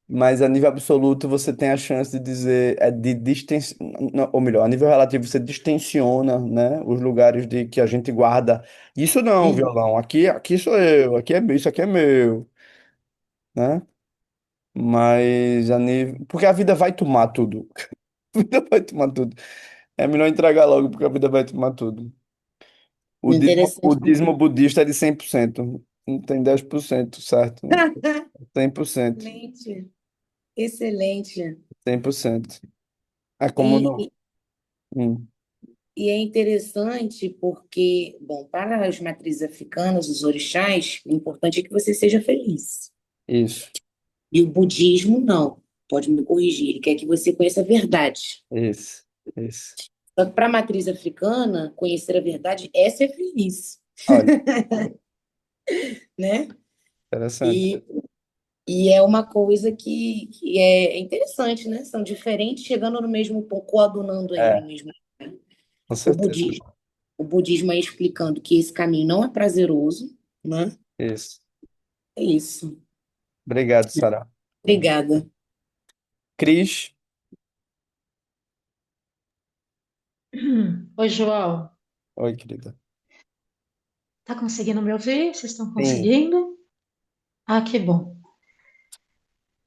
mas a nível absoluto, você tem a chance de dizer, de distensionar, ou melhor, a nível relativo, você distensiona, né? Os lugares de que a gente guarda. Isso não, Uhum. violão. Aqui sou eu, isso aqui é meu, né? Mas a nível, porque a vida vai tomar tudo. A vida vai tomar tudo. É melhor entregar logo, porque a vida vai tomar tudo. O Interessante. dízimo budista é de 100%. Não tem 10%, certo? 100%. Excelente, excelente. 100%. É como E, no... e, Hum, e é interessante porque, bom, para as matrizes africanas, os orixás, o importante é que você seja feliz. isso, E o budismo, não. Pode me corrigir. Ele quer que você conheça a verdade. isso, isso. Só que para a matriz africana, conhecer a verdade é ser feliz, Olha, né? interessante. E, e é uma coisa que é interessante, né? São diferentes, chegando no mesmo ponto, coadunando aí no É, mesmo. com O certeza. budismo, o budismo é explicando que esse caminho não é prazeroso, né? Isso. É isso. Obrigado, Sara. Obrigada. Cris, Oi, João. oi, querida. Tá conseguindo me ouvir? Vocês estão Sim. conseguindo? Ah, que bom.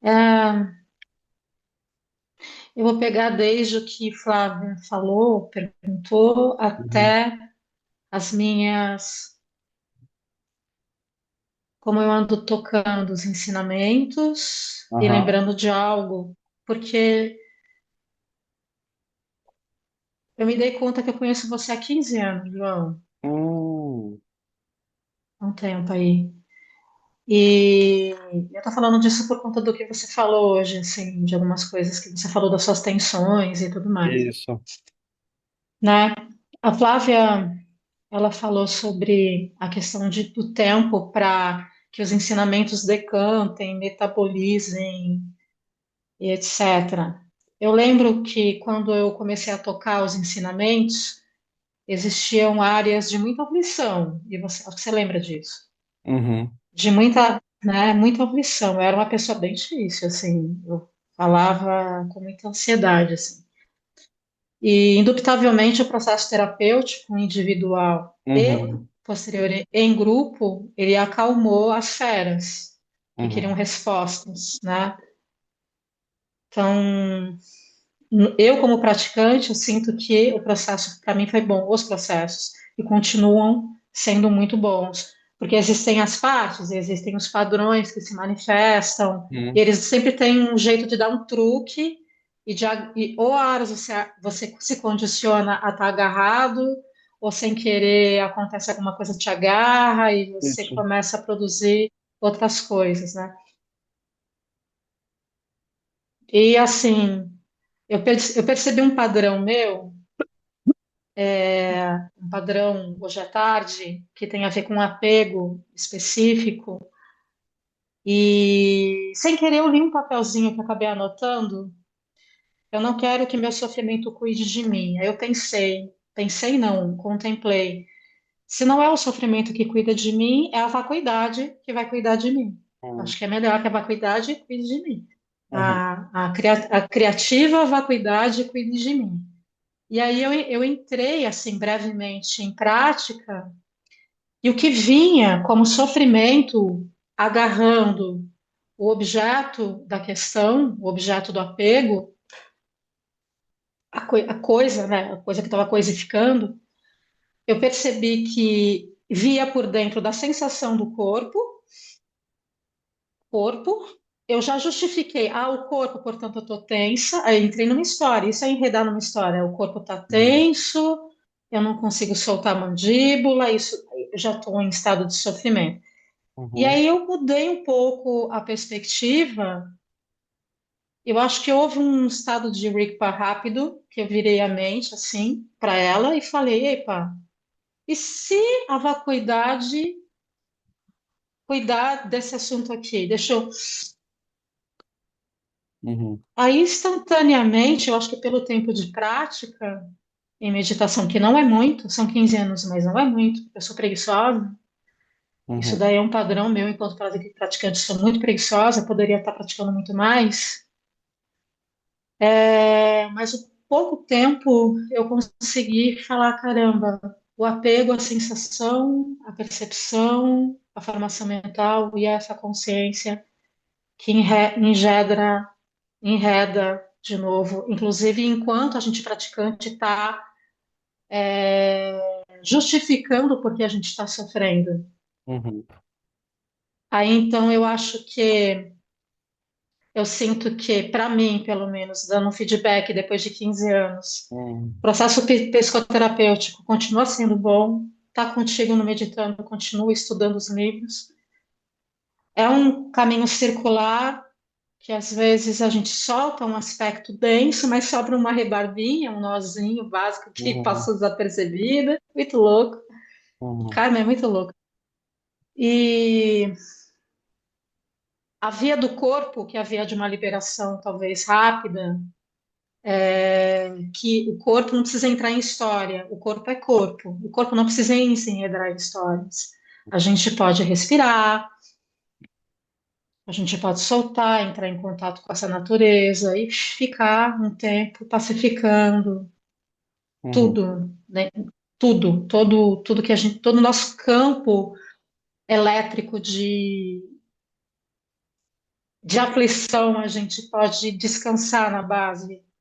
É, eu vou pegar desde o que Flávia falou, perguntou, Uhum. até as minhas, como eu ando tocando os ensinamentos e Aham. lembrando de algo, porque eu me dei conta que eu conheço você há 15 anos, João, Hum, há um tempo aí. E eu tô falando disso por conta do que você falou hoje, assim, de algumas coisas que você falou das suas tensões e tudo mais, isso. né? A Flávia, ela falou sobre a questão do tempo para que os ensinamentos decantem, metabolizem e etc. Eu lembro que quando eu comecei a tocar os ensinamentos, existiam áreas de muita aflição, e você lembra disso? Uhum. De muita, né, muita aflição. Eu era uma pessoa bem difícil, assim, eu falava com muita ansiedade, assim. E, indubitavelmente, o processo terapêutico individual e Uhum. posterior em grupo, ele acalmou as feras que queriam Uhum. respostas, né? Então, eu como praticante, eu sinto que o processo para mim foi bom, os processos, e continuam sendo muito bons, porque existem as partes, existem os padrões que se manifestam, e Uhum. eles sempre têm um jeito de dar um truque, ou a horas você se condiciona a estar agarrado, ou sem querer acontece alguma coisa que te agarra e você Isso. começa a produzir outras coisas, né? E assim, eu percebi um padrão meu, um padrão hoje à tarde, que tem a ver com um apego específico, e sem querer eu li um papelzinho que eu acabei anotando. Eu não quero que meu sofrimento cuide de mim. Aí eu pensei não, contemplei. Se não é o sofrimento que cuida de mim, é a vacuidade que vai cuidar de mim. Uhum. Acho que é melhor que a vacuidade cuide de mim. Uhum. A criativa vacuidade cuide de mim. E aí eu entrei, assim, brevemente em prática, e o que vinha como sofrimento agarrando o objeto da questão, o objeto do apego, a coisa, né, a coisa que estava coisificando, eu percebi que via por dentro da sensação do corpo, eu já justifiquei, o corpo, portanto, eu estou tensa, aí entrei numa história, isso é enredar numa história, o corpo está Uhum. tenso, eu não consigo soltar a mandíbula, isso, eu já estou em estado de sofrimento. E Uhum. aí eu mudei um pouco a perspectiva, eu acho que houve um estado de Rigpa rápido, que eu virei a mente, assim, para ela e falei, epa, e se a vacuidade cuidar desse assunto aqui? Deixa eu. Uhum. Aí, instantaneamente, eu acho que pelo tempo de prática em meditação, que não é muito, são 15 anos, mas não é muito, eu sou preguiçosa. Isso Uhum. daí é um padrão meu enquanto praticante, sou muito preguiçosa, poderia estar praticando muito mais. Mas o pouco tempo eu consegui falar, caramba, o apego, a sensação, a percepção, a formação mental e essa consciência que enreda de novo, inclusive enquanto a gente praticante está justificando por que a gente está sofrendo. Uhum. Aí então eu sinto que, para mim, pelo menos, dando um feedback depois de 15 anos, o Uhum. processo psicoterapêutico continua sendo bom, está contigo no meditando, continua estudando os livros. É um caminho circular que às vezes a gente solta um aspecto denso, mas sobra uma rebarbinha, um nozinho básico que Uhum. passou desapercebida. Muito louco. Uhum. Carmen é muito louco. E a via do corpo, que é a via de uma liberação talvez rápida, que o corpo não precisa entrar em história, o corpo é corpo, o corpo não precisa se enredar em histórias. A gente pode respirar, a gente pode soltar, entrar em contato com essa natureza e ficar um tempo pacificando Uhum. tudo, né? Tudo que a gente, todo o nosso campo elétrico de aflição, a gente pode descansar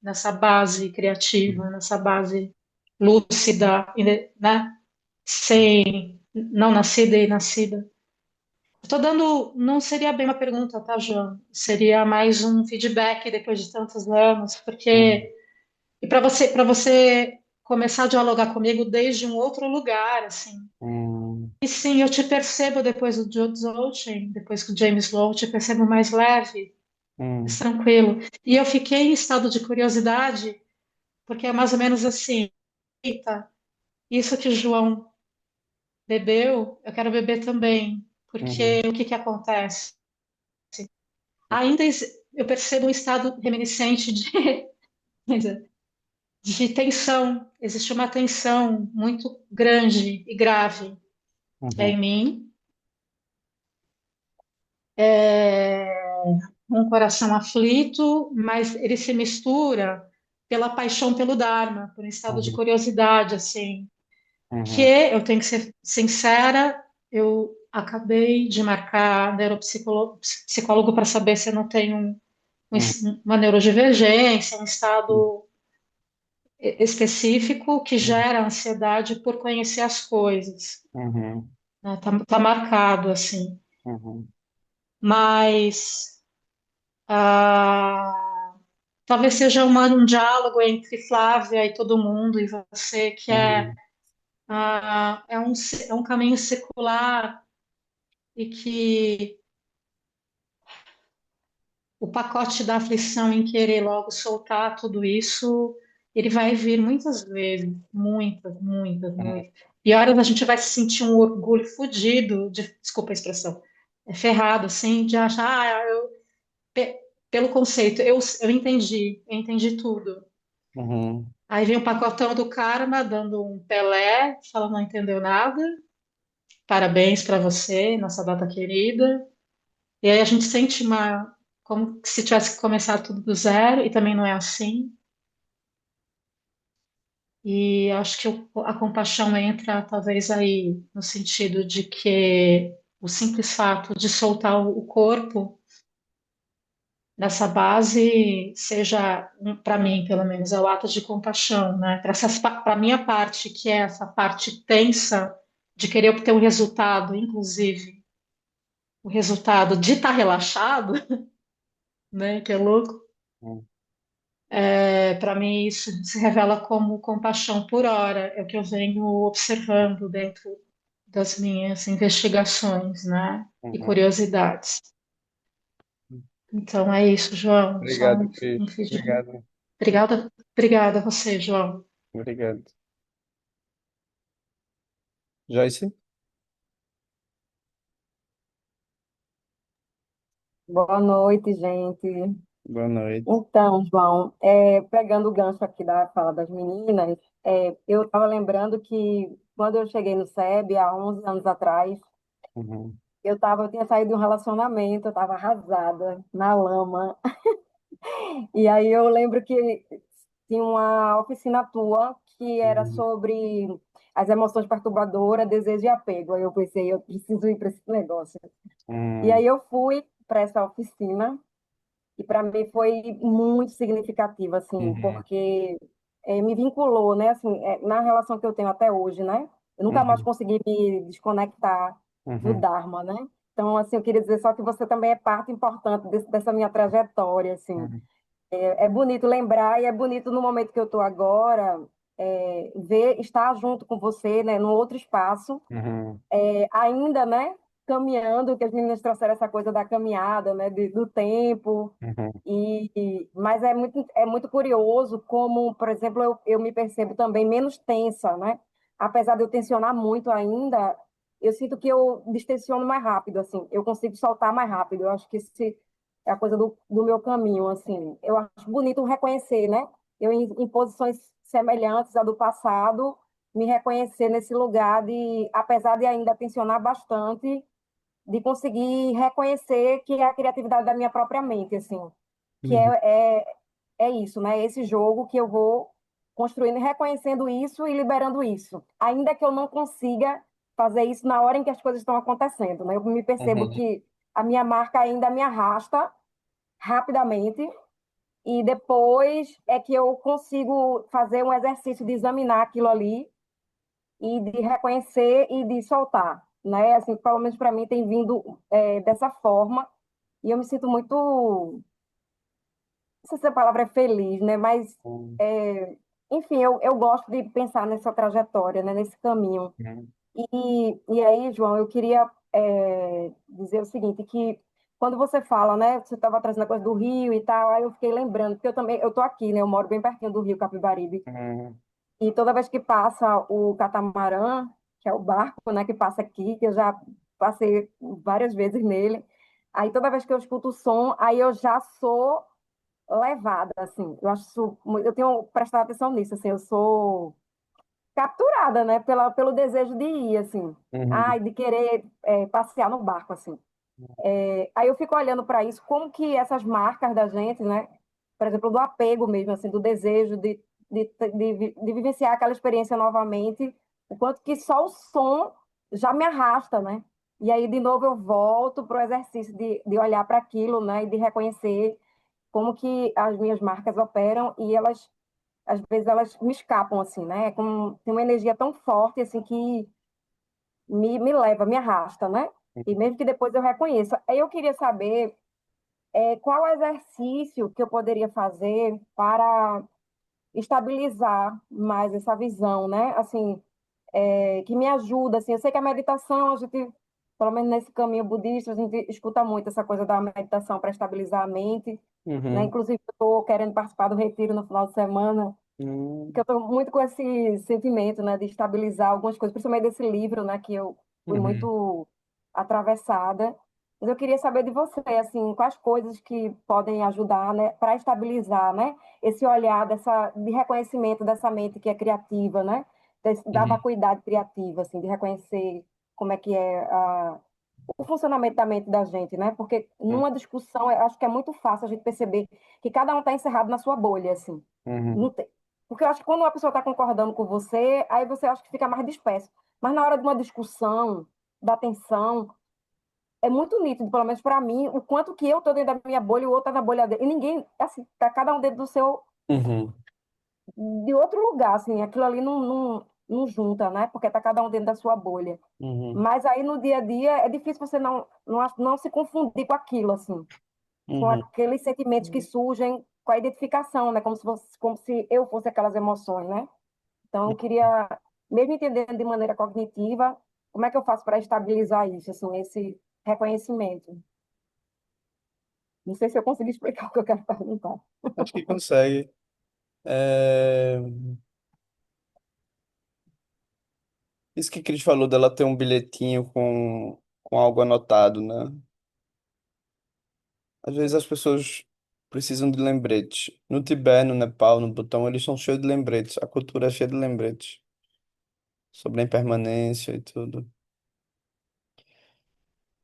nessa base criativa, nessa base lúcida, né? Sem, não nascida e nascida. Estou dando, não seria bem uma pergunta, tá, João? Seria mais um feedback depois de tantos anos, Uhum. porque e para você começar a dialogar comigo desde um outro lugar, assim. Uhum. E sim, eu te percebo depois do Joe Zolchen, depois que o James Lowe, te percebo mais leve, mais Uhum. tranquilo. E eu fiquei em estado de curiosidade, porque é mais ou menos assim, eita, isso que o João bebeu, eu quero beber também, Uhum. porque o que que acontece? Ainda eu percebo um estado reminiscente de tensão, existe uma tensão muito grande e grave em Uhum. mim, é, um coração aflito, mas ele se mistura pela paixão pelo Dharma, por um estado de Uhum. curiosidade, assim, que Uhum. eu tenho que ser sincera, eu acabei de marcar neuropsicólogo para saber se eu não tenho Uhum. uma neurodivergência, um estado específico que gera ansiedade por conhecer as coisas, Uhum. né? Tá marcado assim. Uhum. Mas ah, talvez seja um diálogo entre Flávia e todo mundo e você, que Uhum. é um caminho secular e que o pacote da aflição em querer logo soltar tudo isso, ele vai vir muitas vezes, muitas, muitas, Uhum. muitas. E horas a gente vai se sentir um orgulho fudido, desculpa a expressão, ferrado, assim, de achar, pe- pelo conceito, eu entendi tudo. Uhum. Aí vem o pacotão do karma dando um Pelé, fala não entendeu nada, parabéns para você, nossa data querida. E aí a gente sente como se tivesse que começar tudo do zero, e também não é assim. E acho que a compaixão entra talvez aí no sentido de que o simples fato de soltar o corpo nessa base seja, para mim, pelo menos, é o ato de compaixão, né? Para a minha parte, que é essa parte tensa de querer obter um resultado, inclusive o resultado de estar relaxado, né? Que é louco. Uhum. Para mim, isso se revela como compaixão por hora, é o que eu venho observando dentro das minhas investigações, né? E Uhum. curiosidades. Então é isso, João. Só Obrigado, um Cris. feedback. Obrigado. Obrigada a você, João. Obrigado. Joyce? Boa noite, gente. Boa noite. Então, João, pegando o gancho aqui da fala das meninas, eu estava lembrando que quando eu cheguei no SEB, há 11 anos atrás, Uhum. eu tinha saído de um relacionamento, eu estava arrasada, na lama. E aí eu lembro que tinha uma oficina tua que era Uhum. sobre as emoções perturbadoras, desejo e apego. Aí eu pensei, eu preciso ir para esse negócio. E Uhum. aí eu fui para essa oficina. E para mim foi muito significativa, assim, Uhum. porque me vinculou, né, assim, na relação que eu tenho até hoje, né? Eu nunca mais Uhum. consegui me desconectar do Uhum. Dharma, né? Então, assim, eu queria dizer só que você também é parte importante dessa minha trajetória, assim. Uhum. É bonito lembrar e é bonito no momento que eu estou agora, ver, estar junto com você, né, num outro espaço, Uhum. ainda, né, caminhando, que as meninas trouxeram essa coisa da caminhada, né, do tempo, Uhum. mas é muito curioso como, por exemplo, eu me percebo também menos tensa, né? Apesar de eu tensionar muito ainda, eu sinto que eu distensiono mais rápido, assim, eu consigo soltar mais rápido. Eu acho que esse é a coisa do meu caminho, assim. Eu acho bonito reconhecer, né? Eu em posições semelhantes à do passado, me reconhecer nesse lugar de, apesar de ainda tensionar bastante, de conseguir reconhecer que é a criatividade da minha própria mente, assim, que Uhum. é isso, né? Esse jogo que eu vou construindo, e reconhecendo isso e liberando isso, ainda que eu não consiga fazer isso na hora em que as coisas estão acontecendo, né? Eu me percebo Uhum. que a minha marca ainda me arrasta rapidamente e depois é que eu consigo fazer um exercício de examinar aquilo ali e de reconhecer e de soltar, né? Assim, pelo menos para mim tem vindo dessa forma e eu me sinto muito, não sei se a palavra é feliz, né? Mas, Uhum. enfim, eu gosto de pensar nessa trajetória, né? Nesse caminho. Uhum. E aí, João, eu queria dizer o seguinte, que quando você fala, né? Você estava trazendo a coisa do Rio e tal, aí eu fiquei lembrando, porque eu tô aqui, né? Eu moro bem pertinho do Rio Capibaribe. Uhum. E toda vez que passa o catamarã, que é o barco, né, que passa aqui, que eu já passei várias vezes nele, aí toda vez que eu escuto o som, aí eu já sou levada, assim. Eu tenho prestado atenção nisso, assim, eu sou capturada, né, pelo desejo de ir, assim. Uhum. Ai, de querer passear no barco, assim. Aí eu fico olhando para isso, como que essas marcas da gente, né? Por exemplo, do apego mesmo, assim, do desejo de vivenciar aquela experiência novamente, o quanto que só o som já me arrasta, né? E aí, de novo, eu volto para o exercício de olhar para aquilo, né? E de reconhecer. como que as minhas marcas operam e elas, às vezes, elas me escapam, assim, né? Como, tem uma energia tão forte, assim, que me leva, me arrasta, né? E mesmo que depois eu reconheça. Aí eu queria saber qual exercício que eu poderia fazer para estabilizar mais essa visão, né? Assim, que me ajuda, assim. Eu sei que a meditação, a gente, pelo menos nesse caminho budista, a gente escuta muito essa coisa da meditação para estabilizar a mente, né? Uhum. Inclusive, eu estou querendo participar do retiro no final de semana, porque eu Hum, estou muito com esse sentimento, né, de estabilizar algumas coisas, principalmente desse livro, né, que eu fui uhum, muito atravessada. Mas eu queria saber de você, assim, quais coisas que podem ajudar, né, para estabilizar, né, esse olhar de reconhecimento dessa mente que é criativa, né, da uhum, vacuidade criativa, assim, de reconhecer como é que é o funcionamento da mente da gente, né? Porque numa discussão, eu acho que é muito fácil a gente perceber que cada um está encerrado na sua bolha, assim. uhum, Não tem. Porque eu acho que quando uma pessoa está concordando com você, aí você acha que fica mais disperso. Mas na hora de uma discussão, da tensão, é muito nítido, pelo menos para mim, o quanto que eu estou dentro da minha bolha e o outro está na bolha dele. E ninguém, assim, tá cada um dentro do seu, uhum, de outro lugar, assim, aquilo ali não junta, né? Porque tá cada um dentro da sua bolha. uhum, Mas aí no dia a dia é difícil você não se confundir com aquilo, assim, com uhum. aqueles sentimentos que surgem com a identificação, né? Como se eu fosse aquelas emoções, né? Então, eu queria, mesmo entendendo de maneira cognitiva, como é que eu faço para estabilizar isso, assim, esse reconhecimento? Não sei se eu consegui explicar o que eu quero perguntar. Acho que consegue. É, Isso que a Cris falou dela ter um bilhetinho com algo anotado, né? Às vezes as pessoas precisam de lembretes. No Tibete, no Nepal, no Butão, eles são cheios de lembretes. A cultura é cheia de lembretes sobre a impermanência e tudo.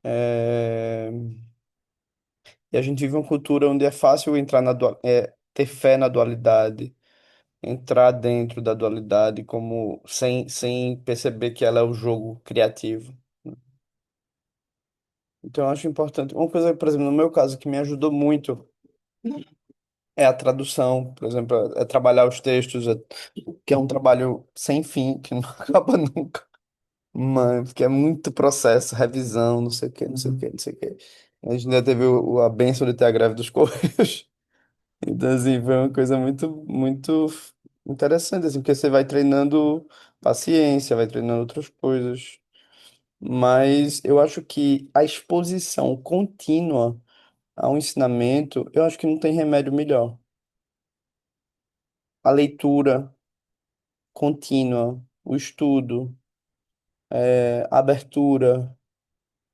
É, E a gente vive uma cultura onde é fácil entrar ter fé na dualidade, entrar dentro da dualidade como sem perceber que ela é o jogo criativo. Então, eu acho importante. Uma coisa, por exemplo, no meu caso, que me ajudou muito é a tradução, por exemplo, é trabalhar os textos, que é um trabalho sem fim, que não acaba nunca. Mas, que é muito processo, revisão, não sei o quê, não sei o quê, não sei o quê. A gente ainda teve a bênção de ter a greve dos Correios. Então, assim, foi uma coisa muito interessante, assim, porque você vai treinando paciência, vai treinando outras coisas. Mas eu acho que a exposição contínua ao ensinamento, eu acho que não tem remédio melhor. A leitura contínua, o estudo, a abertura,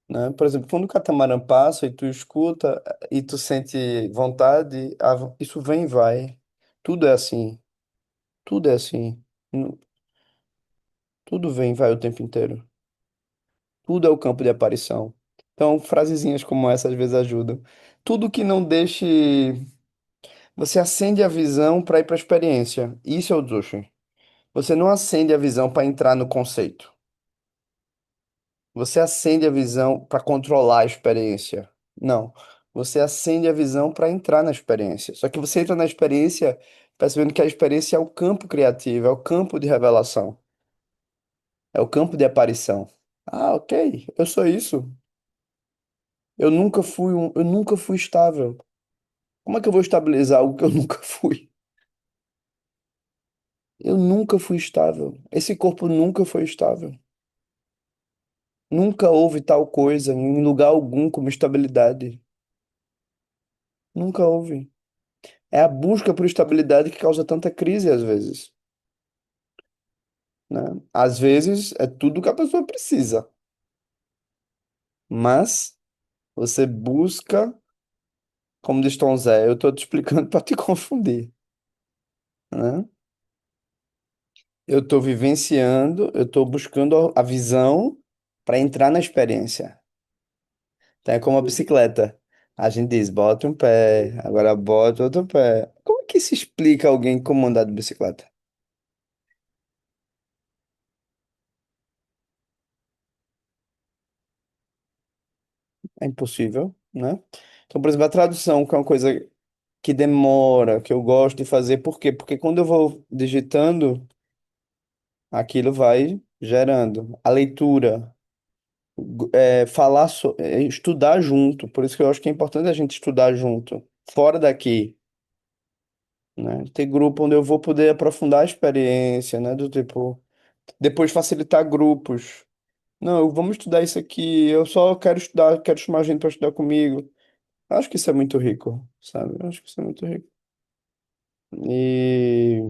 né? Por exemplo, quando o catamarã passa e tu escuta e tu sente vontade, isso vem e vai. Tudo é assim. Tudo é assim. Tudo vem e vai o tempo inteiro. Tudo é o campo de aparição. Então, frasezinhas como essa às vezes ajudam. Tudo que não deixe. Você acende a visão para ir para a experiência. Isso é o Dzogchen. Você não acende a visão para entrar no conceito. Você acende a visão para controlar a experiência. Não. Você acende a visão para entrar na experiência. Só que você entra na experiência percebendo que a experiência é o campo criativo, é o campo de revelação, é o campo de aparição. Ah, ok. Eu sou isso. Eu nunca fui estável. Como é que eu vou estabilizar algo que eu nunca fui? Eu nunca fui estável. Esse corpo nunca foi estável. Nunca houve tal coisa em lugar algum como estabilidade. Nunca houve. É a busca por estabilidade que causa tanta crise às vezes, né? Às vezes é tudo que a pessoa precisa, mas você busca, como diz Tom Zé, eu tô te explicando para te confundir, né? Eu tô vivenciando, eu tô buscando a visão para entrar na experiência. Então é como a bicicleta. A gente diz, bota um pé, agora bota outro pé. Como que se explica alguém como andar de bicicleta? É impossível, né? Então, por exemplo, a tradução, que é uma coisa. que demora, que eu gosto de fazer. Por quê? Porque quando eu vou digitando, aquilo vai gerando. A leitura, estudar junto. Por isso que eu acho que é importante a gente estudar junto, fora daqui, né? Ter grupo onde eu vou poder aprofundar a experiência, né? Do tipo, depois facilitar grupos. Não, vamos estudar isso aqui. Eu só quero estudar, quero chamar gente para estudar comigo. Acho que isso é muito rico, sabe? Acho que isso é muito rico. E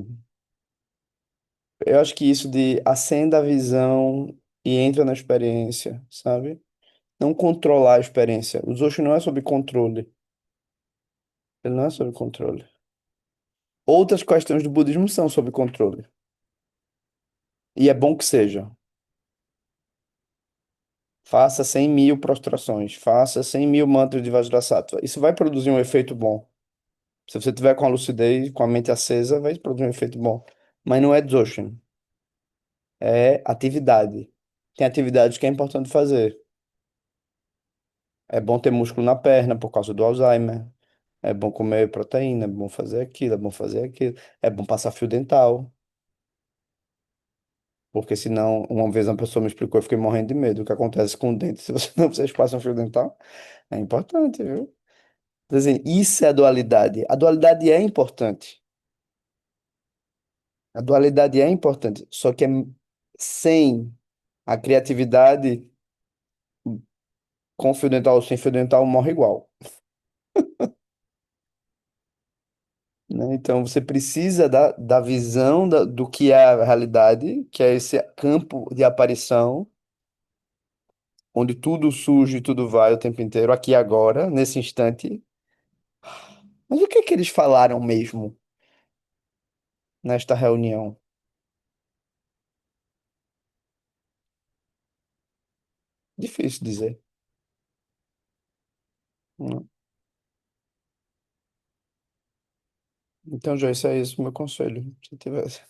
eu acho que isso de acenda a visão e entra na experiência, sabe? Não controlar a experiência. O Zoshi não é sobre controle. Ele não é sobre controle. Outras questões do budismo são sobre controle. E é bom que seja. Faça 100.000 prostrações. Faça 100.000 mantras de Vajrasattva. Isso vai produzir um efeito bom. Se você tiver com a lucidez, com a mente acesa, vai produzir um efeito bom. Mas não é Dzogchen. É atividade. Tem atividades que é importante fazer. É bom ter músculo na perna por causa do Alzheimer. É bom comer proteína, é bom fazer aquilo, é bom fazer aquilo. É bom passar fio dental. Porque senão, uma vez uma pessoa me explicou, eu fiquei morrendo de medo. O que acontece com o dente se você não vocês passam fio dental? É importante, viu? Então, assim, isso é a dualidade. A dualidade é importante. A dualidade é importante. Só que sem a criatividade, com fio dental ou sem fio dental, morre igual. Né? Então você precisa da visão do que é a realidade, que é esse campo de aparição, onde tudo surge e tudo vai o tempo inteiro, aqui e agora, nesse instante. Mas o que é que eles falaram mesmo nesta reunião? Difícil dizer. Né? Então, Joyce, é isso, meu conselho. Se tivesse.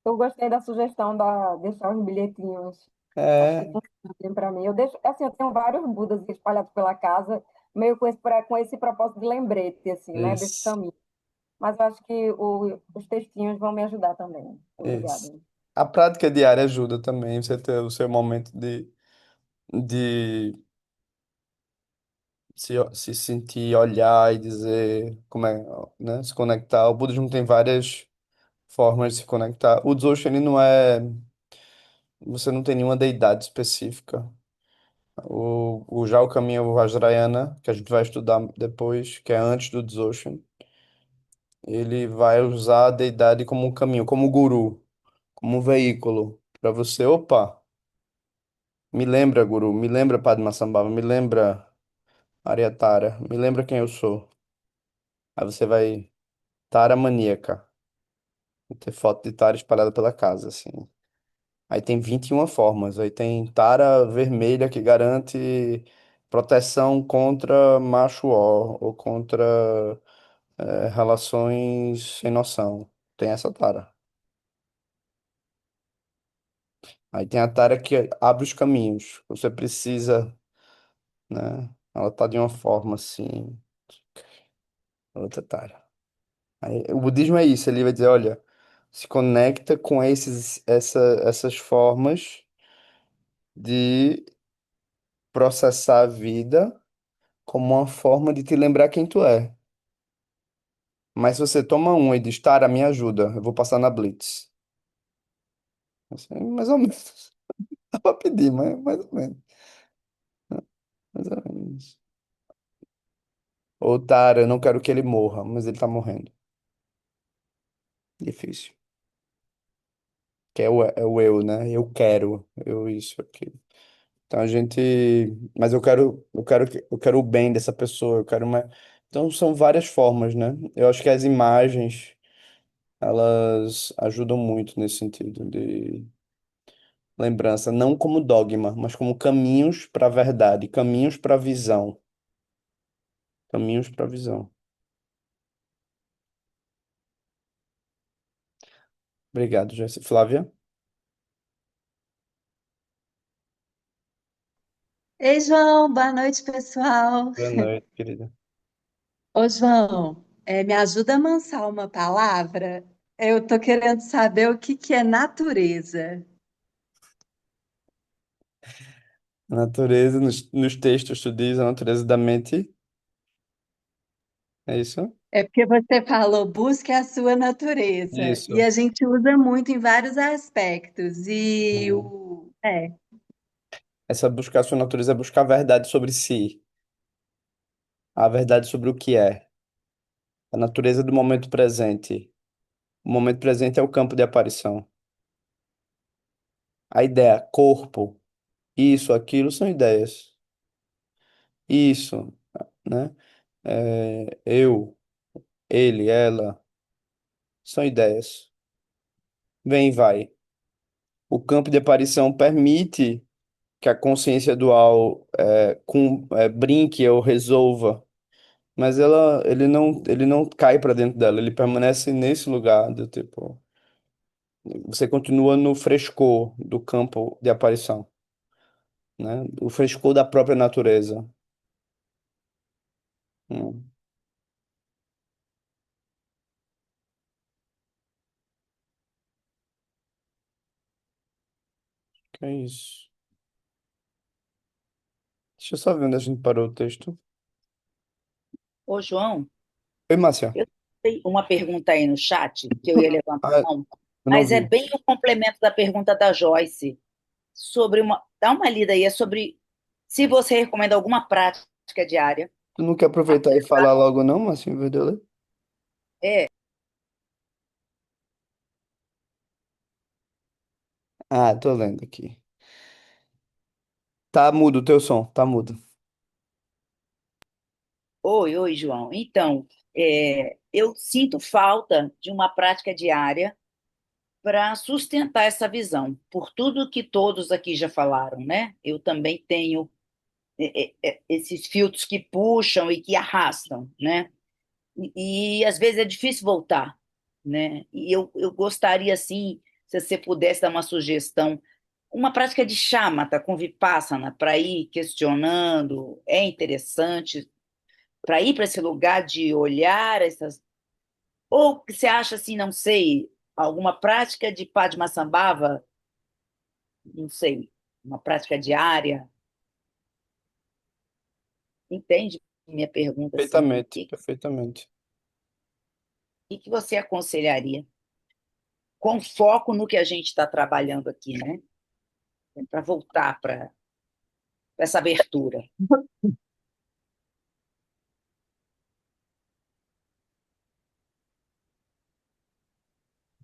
Eu gostei da sugestão da deixar os bilhetinhos. Acho que É, funciona bem para mim. Eu deixo, assim, eu tenho vários Budas espalhados pela casa, meio com esse propósito de lembrete, assim, né, desse isso, caminho. Mas eu acho que os textinhos vão me ajudar também. isso. Obrigada. A prática diária ajuda também, você ter o seu momento de se sentir, olhar e dizer como é, né, se conectar. O budismo tem várias formas de se conectar. O Dzogchen, ele não é, você não tem nenhuma deidade específica. Já o caminho Vajrayana, que a gente vai estudar depois, que é antes do Dzogchen, ele vai usar a deidade como um caminho, como guru, como um veículo para você. Opa, me lembra, guru, me lembra Padmasambhava, me lembra Aryatara, me lembra quem eu sou. Aí você vai, Tara maníaca. Vai ter foto de Tara espalhada pela casa, assim. Aí tem 21 formas. Aí tem Tara vermelha que garante proteção contra macho ou contra relações sem noção. Tem essa Tara. Aí tem a Tara que abre os caminhos. Você precisa, né? Ela tá de uma forma assim. Outra Tara. Aí, o budismo é isso. Ele vai dizer, olha, se conecta com essas formas de processar a vida como uma forma de te lembrar quem tu é. Mas se você toma um e diz, Tara, me ajuda, eu vou passar na Blitz. Assim, mais ou menos. Dá pra pedir, mas mais ou menos. Mais ou menos. Ou Tara, eu não quero que ele morra, mas ele tá morrendo. Difícil. Que é o eu, né? Eu quero, eu isso, aquilo. Então a gente. Mas eu quero o bem dessa pessoa, eu quero uma. Então são várias formas, né? Eu acho que as imagens, elas ajudam muito nesse sentido de lembrança, não como dogma, mas como caminhos para a verdade, caminhos para a visão, caminhos para a visão. Obrigado, Jéssica. Flávia? Ei, João, boa noite, pessoal. Boa noite, querida. Ô, João, me ajuda a amansar uma palavra? Eu tô querendo saber o que que é natureza. A natureza, nos textos, tu diz a natureza da mente, é isso? É porque você falou busque a sua natureza, e Isso. a gente usa muito em vários aspectos. Uhum. É, Essa buscar a sua natureza é buscar a verdade sobre si, a verdade sobre o que é, a natureza do momento presente. O momento presente é o campo de aparição. A ideia, corpo, isso, aquilo são ideias. Isso, né? Eu, ele, ela, são ideias. Vem e vai. O campo de aparição permite que a consciência dual brinque ou resolva, mas ele não cai para dentro dela, ele permanece nesse lugar do tipo, você continua no frescor do campo de aparição, né? O frescor da própria natureza. Hum, que é isso? Deixa eu só ver onde a gente parou o texto. Ô, João, Oi, Márcia. eu tenho uma pergunta aí no chat que eu ia levantar Ah, a mão, eu não mas é vi. bem o complemento da pergunta da Joyce sobre uma. Dá uma lida aí, é sobre se você recomenda alguma prática diária. Tu não quer aproveitar e falar logo não, Márcia, em vez de eu ler? É, Ah, tô lendo aqui. Tá mudo o teu som, tá mudo. oi, João. Então, eu sinto falta de uma prática diária para sustentar essa visão, por tudo que todos aqui já falaram, né? Eu também tenho esses filtros que puxam e que arrastam, né? E às vezes é difícil voltar, né? E eu gostaria, assim, se você pudesse dar uma sugestão, uma prática de chamata com vipassana para ir questionando, é interessante, para ir para esse lugar de olhar essas. Ou que você acha assim, não sei, alguma prática de Padmasambhava, não sei, uma prática diária, entende minha pergunta assim? O Perfeitamente, que, perfeitamente. que você aconselharia? Com foco no que a gente está trabalhando aqui, né? Para voltar para essa abertura.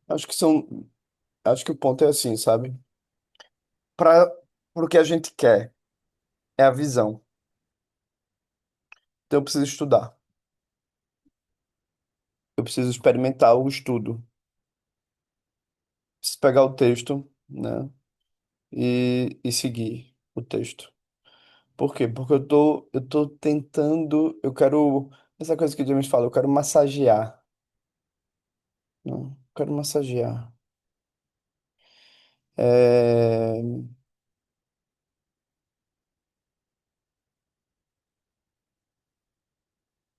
Acho que são, acho que o ponto é assim, sabe? Para o que a gente quer é a visão. Então eu preciso estudar. Eu preciso experimentar o estudo. Preciso pegar o texto, né? E seguir o texto. Por quê? Porque eu tô tentando, eu quero, essa coisa que o James fala, eu quero massagear, não? Eu quero massagear. É,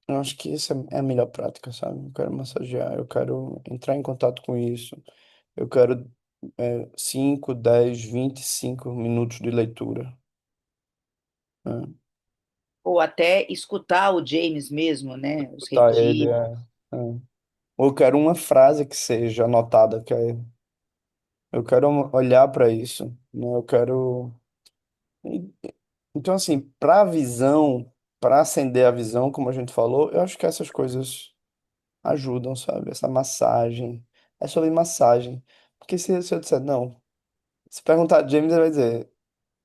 eu acho que essa é a melhor prática, sabe? Eu quero massagear, eu quero entrar em contato com isso. Eu quero 5, 10, 25 minutos de leitura, né? Ou até escutar o James mesmo, né? Os Tá, ele retiros. é. Ou eu quero uma frase que seja anotada, eu quero olhar para isso, né? Eu quero. Então, assim, para a visão, para acender a visão, como a gente falou, eu acho que essas coisas ajudam, sabe? Essa massagem. É sobre massagem. Porque se eu disser, não, se perguntar a James, ele vai dizer,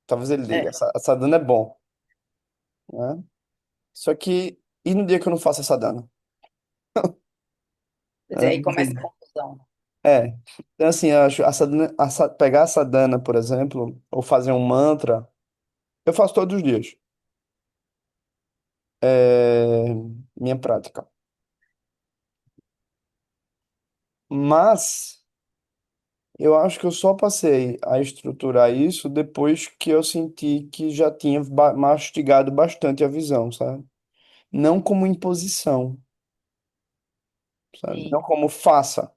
talvez ele diga, É, essa sadhana é bom, né? Só que, e no dia que eu não faço essa sadhana? pois é, Né? aí começa a confusão. É. Então, assim, eu acho, pegar a sadhana, por exemplo, ou fazer um mantra, eu faço todos os dias. É minha prática. Mas eu acho que eu só passei a estruturar isso depois que eu senti que já tinha mastigado bastante a visão, sabe? não como imposição, sabe? Não Sim, como faça,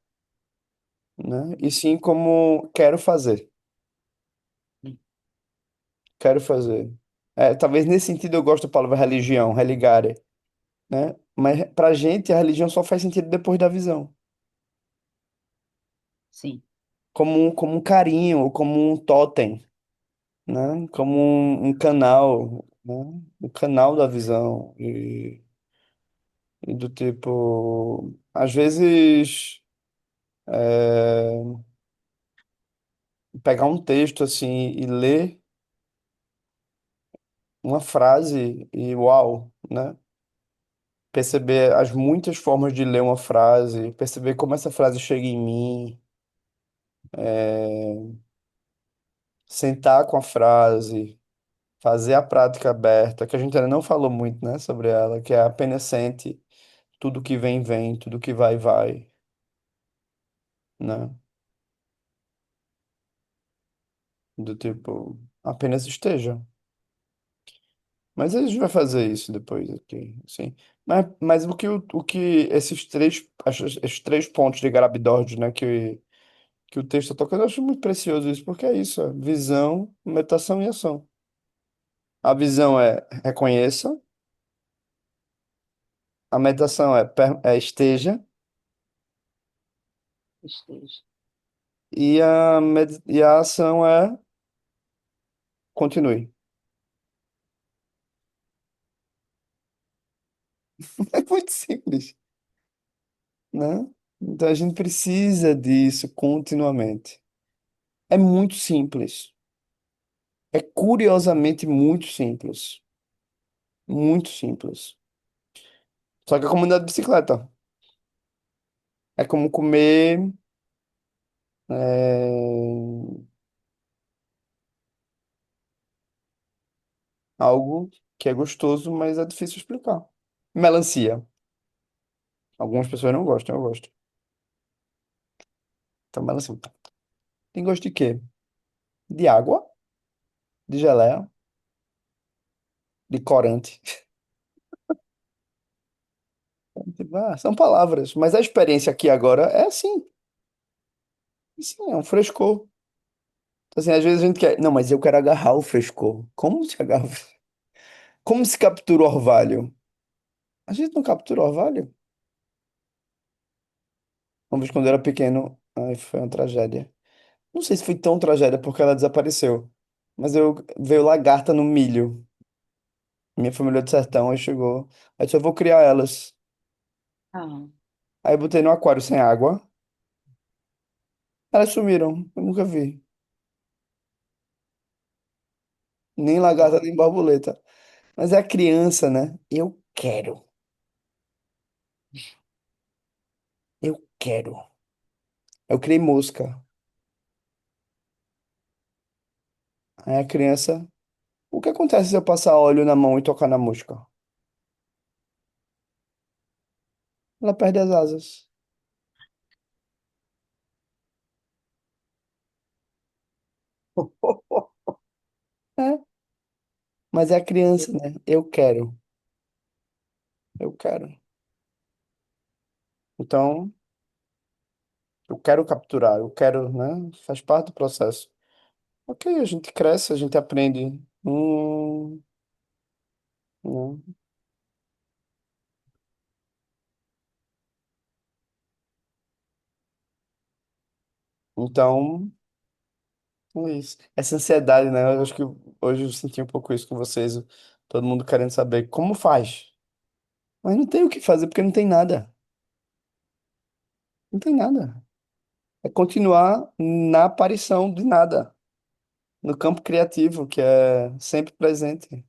né? E sim como quero fazer, quero fazer. Talvez nesse sentido eu gosto da palavra religião, religare, né? Mas pra gente a religião só faz sentido depois da visão. sim, Como um carinho, ou como um totem, né? Como um canal, né? O canal da visão. E do tipo, às vezes, pegar um texto assim e ler uma frase e uau, né? Perceber as muitas formas de ler uma frase, perceber como essa frase chega em mim, sentar com a frase, fazer a prática aberta, que a gente ainda não falou muito, né, sobre ela, que é apenas sente, tudo que vem, vem, tudo que vai, vai, né? Do tipo, apenas esteja. Mas a gente vai fazer isso depois aqui, sim. Mas o que esses três pontos de Garabandorf, né, que o texto está tocando, eu acho muito precioso isso, porque é isso, visão, meditação e ação. A visão é reconheça, a meditação é esteja, esteja. e a ação é continue. É muito simples, né? Então a gente precisa disso continuamente. É muito simples. É curiosamente muito simples. Muito simples. Só que a comunidade de bicicleta é como comer é, algo que é gostoso, mas é difícil explicar. Melancia. Algumas pessoas não gostam, eu gosto. Então, melancia. Tem gosto de quê? De água, de geleia, de corante. Tipo, são palavras, mas a experiência aqui agora é assim. Sim, é um frescor. Então, assim, às vezes a gente quer. Não, mas eu quero agarrar o frescor. Como se agarra? Como se captura o orvalho? A gente não captura o orvalho? Uma vez quando eu era pequeno, ai, foi uma tragédia. Não sei se foi tão tragédia porque ela desapareceu. Mas veio lagarta no milho. Minha família é do sertão, aí chegou. Aí disse, eu vou criar elas. Ah, Aí eu botei no aquário sem água. Elas sumiram. Eu nunca vi. Nem lagarta, uau. nem borboleta. Mas é a criança, né? Eu quero. Eu quero. Eu criei mosca. Aí a criança. O que acontece se eu passar óleo na mão e tocar na mosca? Ela perde as asas. É, mas é a criança, né? Eu quero. Eu quero. Então, eu quero capturar, eu quero, né? Faz parte do processo. Ok, a gente cresce, a gente aprende. Né? Então, é isso. Essa ansiedade, né? Eu acho que hoje eu senti um pouco isso com vocês. Todo mundo querendo saber como faz. Mas não tem o que fazer porque não tem nada. Não tem nada. É continuar na aparição de nada. No campo criativo, que é sempre presente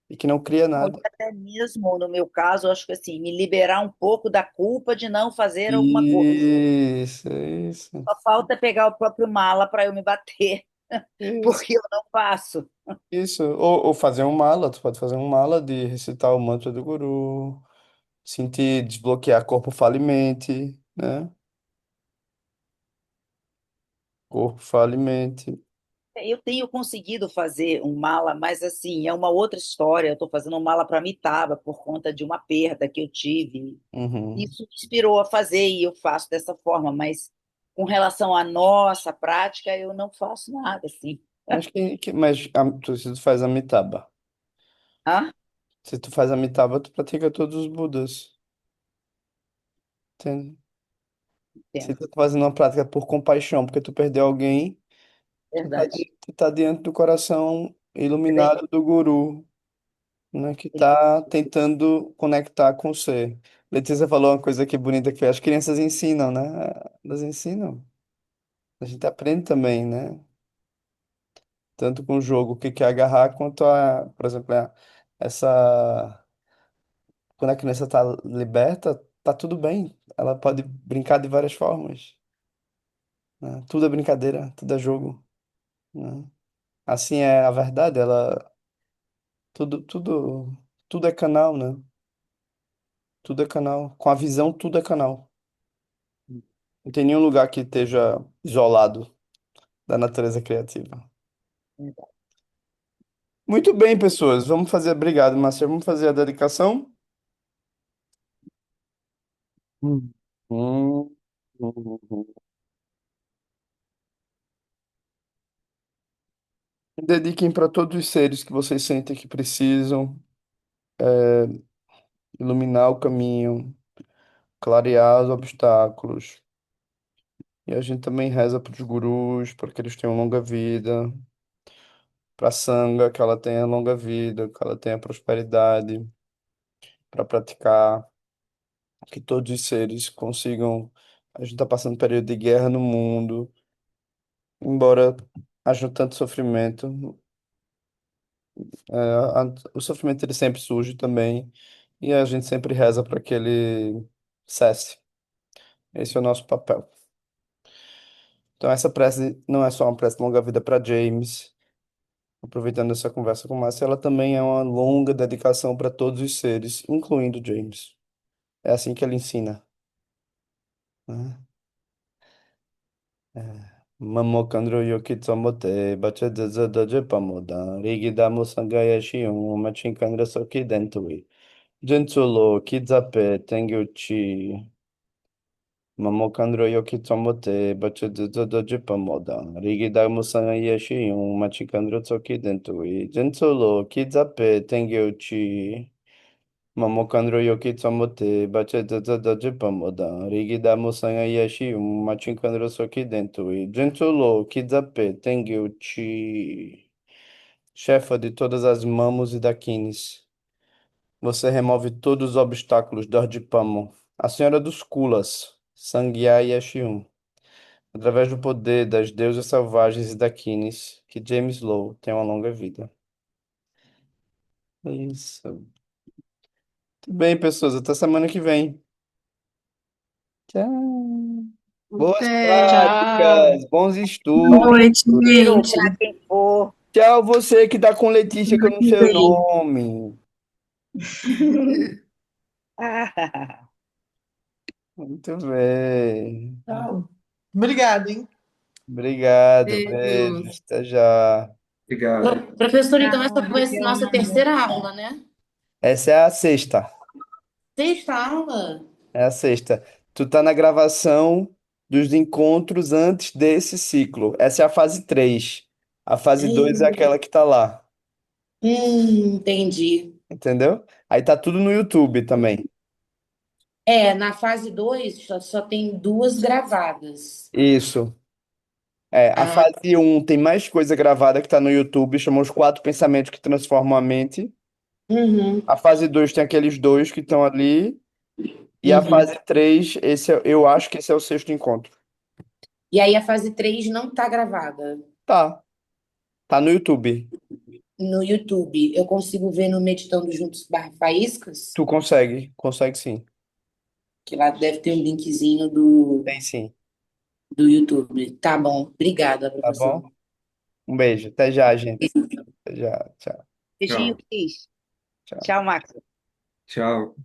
e que não cria Não, e nada. até mesmo no meu caso, eu acho que assim, me liberar um pouco da culpa de não fazer alguma coisa. Isso, isso, Só falta pegar o próprio mala para eu me bater, isso, porque eu não faço. isso. Ou fazer um mala, tu pode fazer um mala de recitar o mantra do guru, sentir, desbloquear corpo, fala e mente, né? Corpo, fala e mente. Eu tenho conseguido fazer um mala, mas assim, é uma outra história. Eu estou fazendo um mala para Mitaba por conta de uma perda que eu tive. Uhum. Isso me inspirou a fazer e eu faço dessa forma, mas com relação à nossa prática, eu não faço nada assim. Acho mas se tu faz a mitaba. Ah, Se tu faz a mitaba, tu pratica todos os Budas. Entende? Se entendo, tu tá fazendo uma prática por compaixão, porque tu perdeu alguém, verdade. tu tá diante do coração É bem, iluminado do guru, né? Que tá tentando conectar com o ser. Letícia falou uma coisa aqui bonita que as crianças ensinam, né? Elas ensinam. A gente aprende também, né? Tanto com o jogo, o que que é agarrar, quanto por exemplo, essa. Quando a criança está liberta, tá tudo bem. Ela pode brincar de várias formas, né? Tudo é brincadeira, tudo é jogo, né? Assim é a verdade, tudo é canal, né? Tudo é canal. Com a visão, tudo é canal. Não tem nenhum lugar que esteja isolado da natureza criativa. Muito bem, pessoas. Vamos fazer. Obrigado, Márcia. Vamos fazer a dedicação? Hum. Hum. Dediquem para todos os seres que vocês sentem que precisam iluminar o caminho, clarear os obstáculos. E a gente também reza para os gurus, para que eles tenham longa vida, para a Sangha, que ela tenha longa vida, que ela tenha prosperidade para praticar, que todos os seres consigam. A gente está passando um período de guerra no mundo, embora haja tanto sofrimento, o sofrimento ele sempre surge também, e a gente sempre reza para que ele cesse. Esse é o nosso papel. Então, essa prece não é só uma prece de longa vida para James, aproveitando essa conversa com Márcia, ela também é uma longa dedicação para todos os seres, incluindo James. É assim que ele ensina, né? Mamokandro yokitsamote, bachadza doje pamoda, rigida musangaya shion, machinkandra soki dentui. Jentsulo, kidzape, tengyuchi, Mamokandro yokitsamote, bachadza doje pamoda, rigida musangaya shion, machinkandra soki dentui. Jentsulo, kidzape, tengyuchi. Mamokandro yoki tsamote, bache dada pamoda, rigi damo sanga yashi, machinkandro soki dentui, gentulo, kizape, tengyuchi, chefa de todas as mamos e daquines. Você remove todos os obstáculos do Ardipamo, a senhora dos Kulas, Sangya Yashium, através do poder das deusas selvagens e daquines, que James Lowe tenha uma longa vida. É isso. Tudo bem, pessoas, até semana que vem. Tchau. Boas Até. Tchau. práticas, bons Boa estudos. noite, Tiro para gente. quem for. Tchau, você que tá com Letícia, que eu não sei o Bem. nome. Ah, Muito bem. Tchau. Obrigada, hein? Obrigado, Beijo. beijos, até já. Obrigado. Professor, então Tchau, essa foi a nossa obrigada. terceira aula, né? Essa é a sexta. Sexta aula? É a sexta. Tu tá na gravação dos encontros antes desse ciclo. Essa é a fase 3. A fase 2 é aquela que tá lá. Entendi. Entendeu? Aí tá tudo no YouTube também. É, na fase 2 só tem duas gravadas. Isso. É, a Ah, fase um tem mais coisa gravada que tá no YouTube, chama Os Quatro Pensamentos que Transformam a Mente. uhum, A fase 2 tem aqueles dois que estão ali. E a uhum. fase 3 eu acho que esse é o sexto encontro. E aí a fase 3 não tá gravada Tá, tá no YouTube. no YouTube. Eu consigo ver no Meditando Juntos barra Faíscas, Tu consegue sim. que lá deve ter um linkzinho do, Tem sim, do YouTube. Tá bom. Obrigada, tá professor. bom? Um beijo, até já, gente. Até já, tchau, beijinho, Tchau. Cris. tchau. Tchau, Max. Tchau.